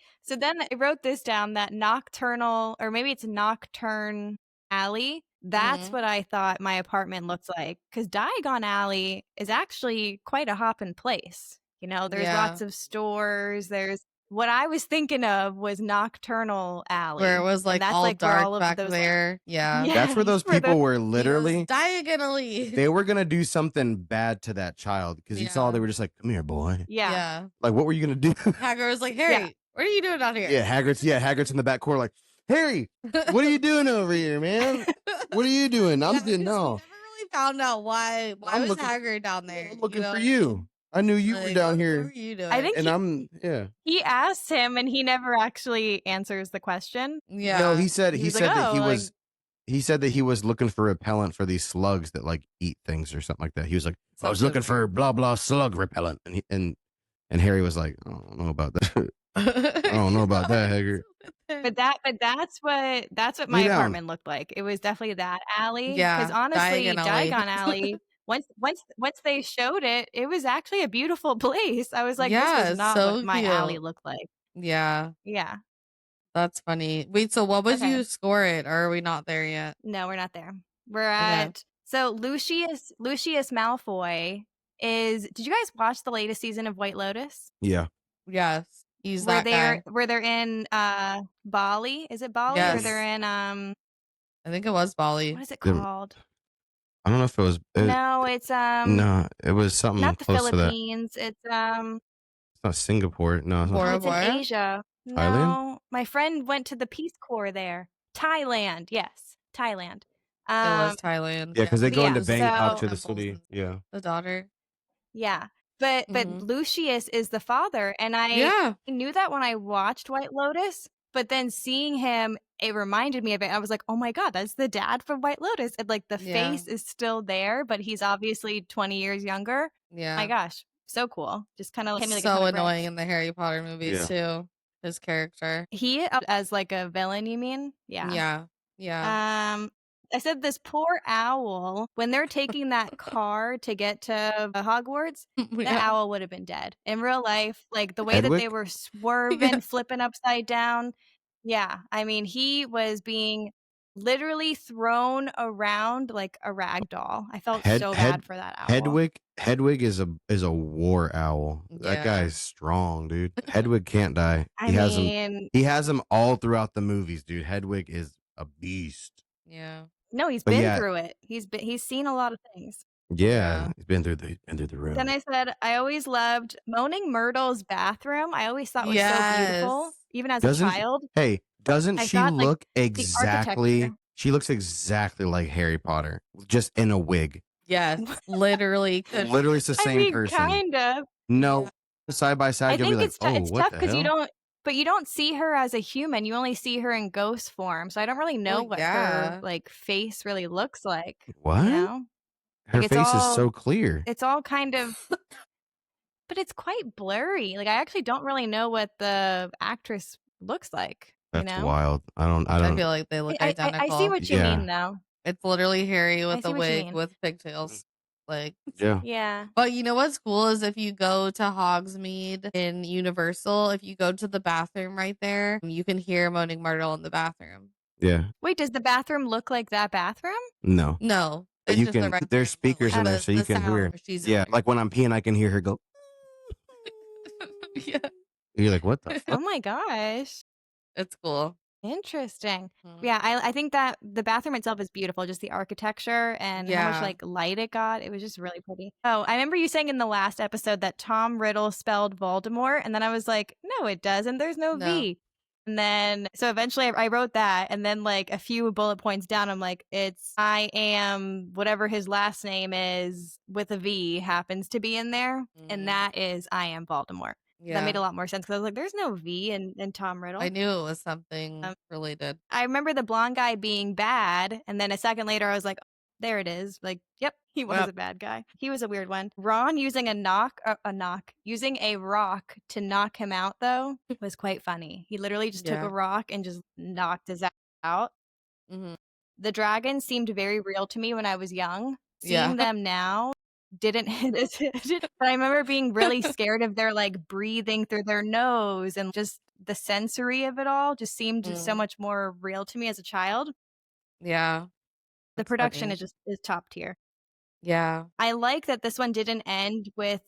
wrote this down, that nocturnal, or maybe it's Nocturne Alley. That's what I thought my apartment looks like, because Diagon Alley is actually quite a hopping place. You know, there's lots of stores. There's, what I was thinking of was Nocturnal Alley, Where it was like that's all like where dark all of back those, there. Yeah. That's where those people were literally diagonally. They were gonna do something bad to that child, because you saw they were just like, "Come here, boy." Yeah. Like, what were you gonna do? Hagrid was like, "Harry, what are you doing out here?" Yeah, Hagrid's in the back corner, like, "Harry, what are you doing over here, man? What are you doing?" I'm getting no. Never really found out why was Hagrid down there. I'm looking for you. I knew you were down here. What were you doing? I think he asked him, and he never actually answers the question. Yeah. No, he said was that like, he "Oh, was. He said that he was looking for repellent for these slugs that like eat things or something like that. He was like, "I was looking for blah blah slug repellent," and Harry was like, "I don't know about that. I don't know about that, Hagrid." But that's what my apartment looked like. It was definitely that alley. Yeah, Because honestly, Diagon Diagon Alley, once they showed it, it was actually a beautiful place. I was like, this was not so what my cute. alley looked like. Yeah. Yeah. That's funny. Wait, so what would you score it, or are we not there yet? No, we're not there. We're at So Lucius Malfoy is. Did you guys watch the latest season of White Lotus? Yeah. Yes. He's that guy. Where they're in Bali? Is it Bali? Or Yes. they're in I think it was Bali. what is it called? I don't know if it was. No, it's No, it was something not the close to that. Philippines. It's It's not Singapore. No, it's not. Bora it's in Bora? Asia. Thailand? No, my friend went to the Peace Corps there. Thailand, yes, Thailand. It was Thailand. Yeah, because they go Yeah, into Bangkok so- to the city. Yeah. The daughter. Yeah, but Mhm. Lucius is the father, and I Yeah. knew that when I watched White Lotus. But then seeing him, it reminded me of it. I was like, oh my God, that's the dad from White Lotus. And like the Yeah. face is still there, but he's obviously 20 years younger. Yeah. My gosh, so cool. Just kind of hit me like a so ton of annoying bricks. in the Harry Potter movies too. His character. He as like a villain, you mean? Yeah. Yeah. I said this poor owl, when they're taking that car to get to Hogwarts, that owl would have been dead. In real life, like the way that they Hedwig? were swerving, flipping upside down. Yeah. I mean, he was being literally thrown around like a rag doll. I felt so bad for that owl. Hedwig is a war owl. That Yeah. guy's strong, dude. Hedwig can't die. I mean, He has him all throughout the movies, dude. Hedwig is a beast. Yeah. no, he's But been yeah. through it. He's seen a lot of things. Yeah, Yeah. he's been through the room. Then I said, I always loved Moaning Myrtle's bathroom. I always thought was so beautiful, even as a child. Doesn't I she thought, like, look the exactly? architecture. She looks exactly like Harry Potter, just in a wig. Yes. Literally. Literally, it's the same person. Kind of. No, side by side, I you'll be think like, it's oh, it's what tough the because hell? you don't see her as a human. You only see her in ghost form, so I don't really know Well, what yeah. her like face really looks like. What? You know? Her Like, it's face is all- so clear. It's all kind of, but it's quite blurry. Like I actually don't really know what the actress looks like. That's you know? wild. I don't. I feel like they look identical. I see what you Yeah. mean, though. It's literally Harry with see a what you wig mean. with pigtails. Like, Yeah. Yeah. but you know what's cool is if you go to Hogsmeade in Universal, if you go to the bathroom right there, you can hear Moaning Myrtle in the bathroom. Yeah. Wait, does the bathroom look like that bathroom? No. No, But it's you just the can. right There's room, but, speakers like, in there, the- so you the can sound hear. where she's in Yeah, there. like when I'm peeing, I can hear her go. Yeah, You're like, what the? Oh my gosh. it's cool. Interesting. Mhm. Yeah, I think that the bathroom itself is beautiful, just the architecture and how much Yeah. like light it got. It was just really pretty. Oh, I remember you saying in the last episode that Tom Riddle spelled Voldemort, and then I was like, no, it doesn't. There's no No. V. And then, so eventually I wrote that, and then like a few bullet points down, I'm like, it's I am whatever his last name is with a V happens to be in there, Mhm. and that is I am Voldemort. Yeah, That made a lot more sense because I was like, there's no V in Tom Riddle. I knew it was something Um, related. I remember the blonde guy being bad, and then a second later, I was like, there it is. Like, yep, he was Yep. a bad guy. He was a weird one. Ron using using a rock to knock him out, though, was quite funny. He literally just took Yeah. a rock and just knocked his ass out. Mhm. The dragons seemed very real to me when I was young. Yeah. Seeing them now didn't hit as but I remember being really scared of their like breathing through their nose, and just the sensory of it all just seemed so Mm. much more real to me as a child. Yeah. The That's production funny. is top tier. Yeah. I like that this one didn't end with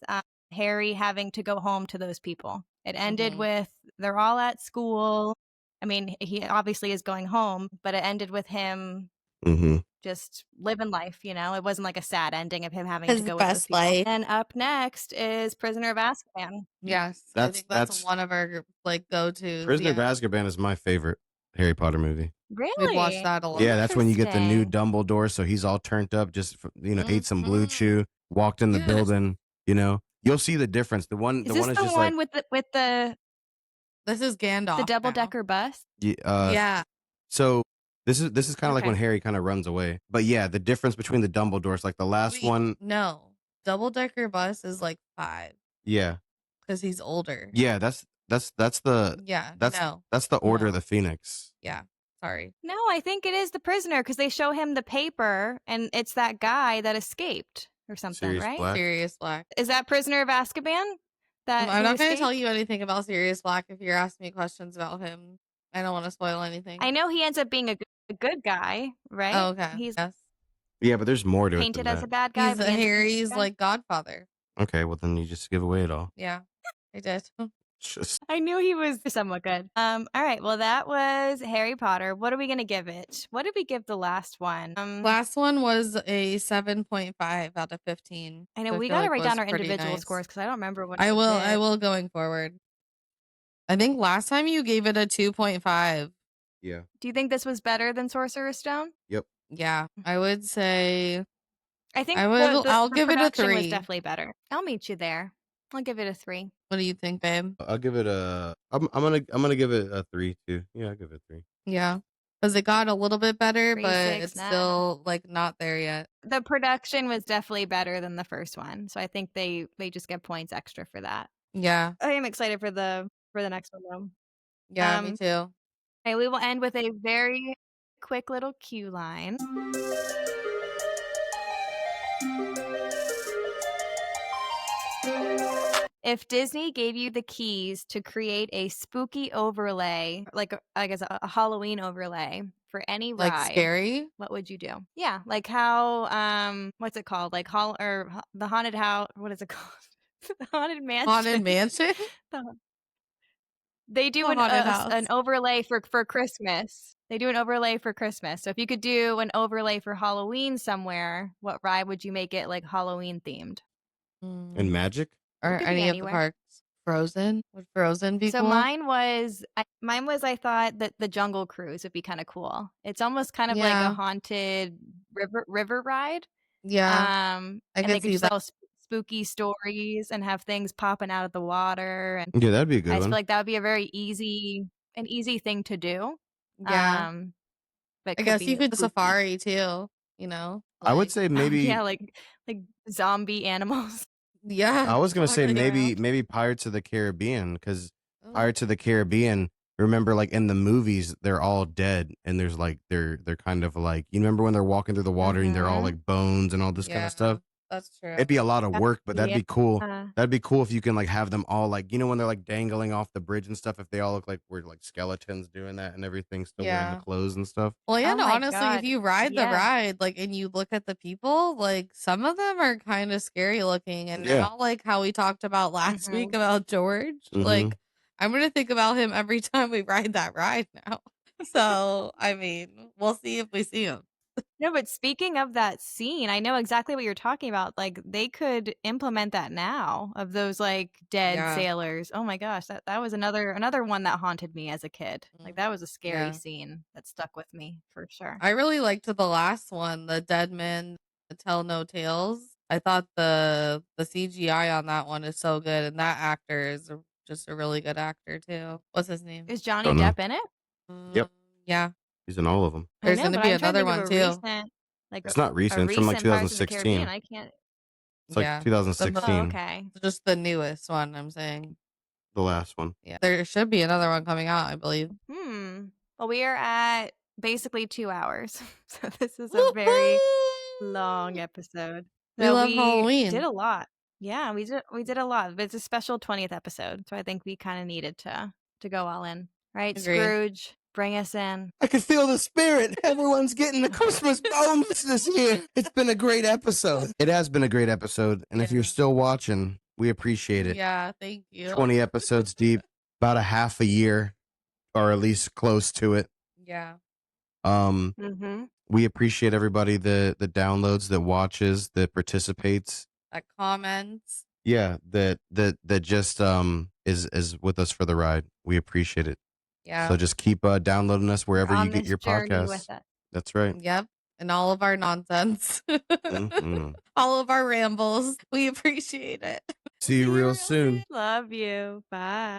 Harry having to go home to those people. It ended Mhm. with they're all at school. I mean, he obviously is going home, but it ended with him Mm-hmm. just living life, you know? It wasn't like a sad ending of him having His to go with those best people. life. And up next is Prisoner of Azkaban. Yes, I That's- think that's that's- one of our like go-tos. Prisoner of yeah. Azkaban is my favorite Harry Potter movie. Really? We've watched that a lot. Yeah, that's when you get the new Interesting. Dumbledore, so he's all turned up, just ate some blue Mhm. chew, walked in the Yes. building. You'll see the difference. The one Is this is the just one like with the This is Gandalf. double decker bus? Yeah. So this is kind of like Okay. when Harry kind of runs away. But yeah, the difference between the Dumbledores, like the last Wait, one. No. Double decker bus is like 5 Yeah, because he's older. yeah, that's the Yeah. that's no. that's the Order of No. the Phoenix. Yeah. Sorry. No, I think it is the prisoner because they show him the paper and it's that guy that escaped or something, Sirius right? Black. Sirius Black. Is that Prisoner of Azkaban? That I'm who not going to escaped? tell you anything about Sirius Black if you're asking me questions about him. I don't want to spoil anything. I know he ends up being a good guy, right? Oh, okay. He's Yes. Yeah, but there's more to it painted than as a that. bad guy. He's but he ends up being a Harry's good guy. like godfather. Okay, well then you just give away it all. Yeah, I did. Just I knew he was somewhat good. All right. Well, that was Harry Potter. What are we gonna give it? What did we give the last one? Last one was a 7.5 out of 15. I know so I we feel gotta like write down was our pretty individual nice. scores because I don't remember what I will. I did. will going forward. I think last time you gave it a 2.5. yeah. Do you think this was better than Sorcerer's Stone? Yep. Yeah, I would say I think I'll the give it a production was 3. definitely better. I'll meet you there. I'll give it a 3. What do you think, babe? I'll give it a. I'm gonna give it a 3 too. Yeah, I'll give it a 3. Yeah, because it got a little bit better, 3, but 6, it's 9. still like not there yet. The production was definitely better than the first one, so I think they just get points extra for that. Yeah, I am excited for the next one though. yeah, me too. Okay, we will end with a very quick little cue line. If Disney gave you the keys to create a spooky overlay, like I guess a Halloween overlay for any Like ride, scary. what would you do? Yeah, like how what's it called? Like the haunted house. What is it called? The haunted mansion. Haunted mansion. They do The haunted an house. overlay for Christmas. They do an overlay for Christmas. So if you could do an overlay for Halloween somewhere, what ride would you make it like Halloween themed? And Magic. Or could be any of the anywhere. parks. Frozen. Would Frozen be So cool? mine was I thought that the Jungle Cruise would be kind of cool. It's almost kind of like Yeah. a haunted river ride. Yeah, I and could they could see that. tell spooky stories and have things popping out of the water. And Yeah, that'd be a good I just one. feel like that would be a very easy thing to do. Yeah, But I could guess be you could do spooky. safari too. You know, I would like- say maybe. yeah, like zombie animals. Yeah, I was gonna say walking maybe around. maybe Pirates of the Caribbean, because Oh. Pirates of the Caribbean. Remember, like in the movies, they're all dead, and there's like they're kind of like, you remember when they're walking through the water and they're all Mhm. like bones and all this kind Yeah, of stuff. that's true. It'd be a lot of work, but that'd Yeah. be cool. Uh, That'd be cool if you can like have them all like, you know, when they're like dangling off the bridge and stuff, if they all look like we're like skeletons doing that and everything, still wearing Yeah. the clothes and stuff. Well, yeah, Oh and my honestly, if God. you ride the Yeah. ride, like, and you look at the people, like, some of them are kind of scary looking, and they're Yeah. not like how we talked about last week Mhm. about George. Mhm. Like, I'm gonna think about him every time we ride that ride now. So, I mean, we'll see if we see him. No, but speaking of that scene, I know exactly what you're talking about. Like they could implement that now of those like dead Yeah. sailors. Oh my gosh, that was another one that haunted me as a kid. Like that was a scary Yeah. scene that stuck with me for sure. I really liked the last one, the Dead Men Tell No Tales. I thought the CGI on that one is so good, and that actor is just a really good actor too. What's his name? Is Johnny Don't know. Depp in it? Yep. Yeah. He's in all of them. There's I know, gonna but be I'm trying to another think of one a too. recent, like It's not recent. It's from like Pirates of the 2016. Caribbean. I can't. It's like Yeah. 2016. Oh, okay. Just the newest one, I'm saying. The last one. Yeah. There should be another one coming out, I believe. Well, we are at basically 2 hours, so this is a very long episode. We So love Halloween. Did a lot. Yeah, we did a lot. But it's a special 20th episode, so I think we kind of needed to go all in. Right, Agree. Scrooge, bring us in. I can feel the spirit. Everyone's getting the Christmas bonus this year. It's been a great episode. It has been a great episode. And if you're Yeah. still watching, we appreciate it. Yeah, thank you. 20 episodes deep, about a half a year, or at least close to it. Yeah. Mm-hmm. We appreciate everybody that downloads, that watches, that participates. That comments. Yeah, that just is with us for the ride. We appreciate it. Yeah. So just keep downloading us wherever you get your podcasts. With it. That's right. Yep. And all of our nonsense. Mhm. All of our rambles. We appreciate it. See you real soon. Love you. Bye.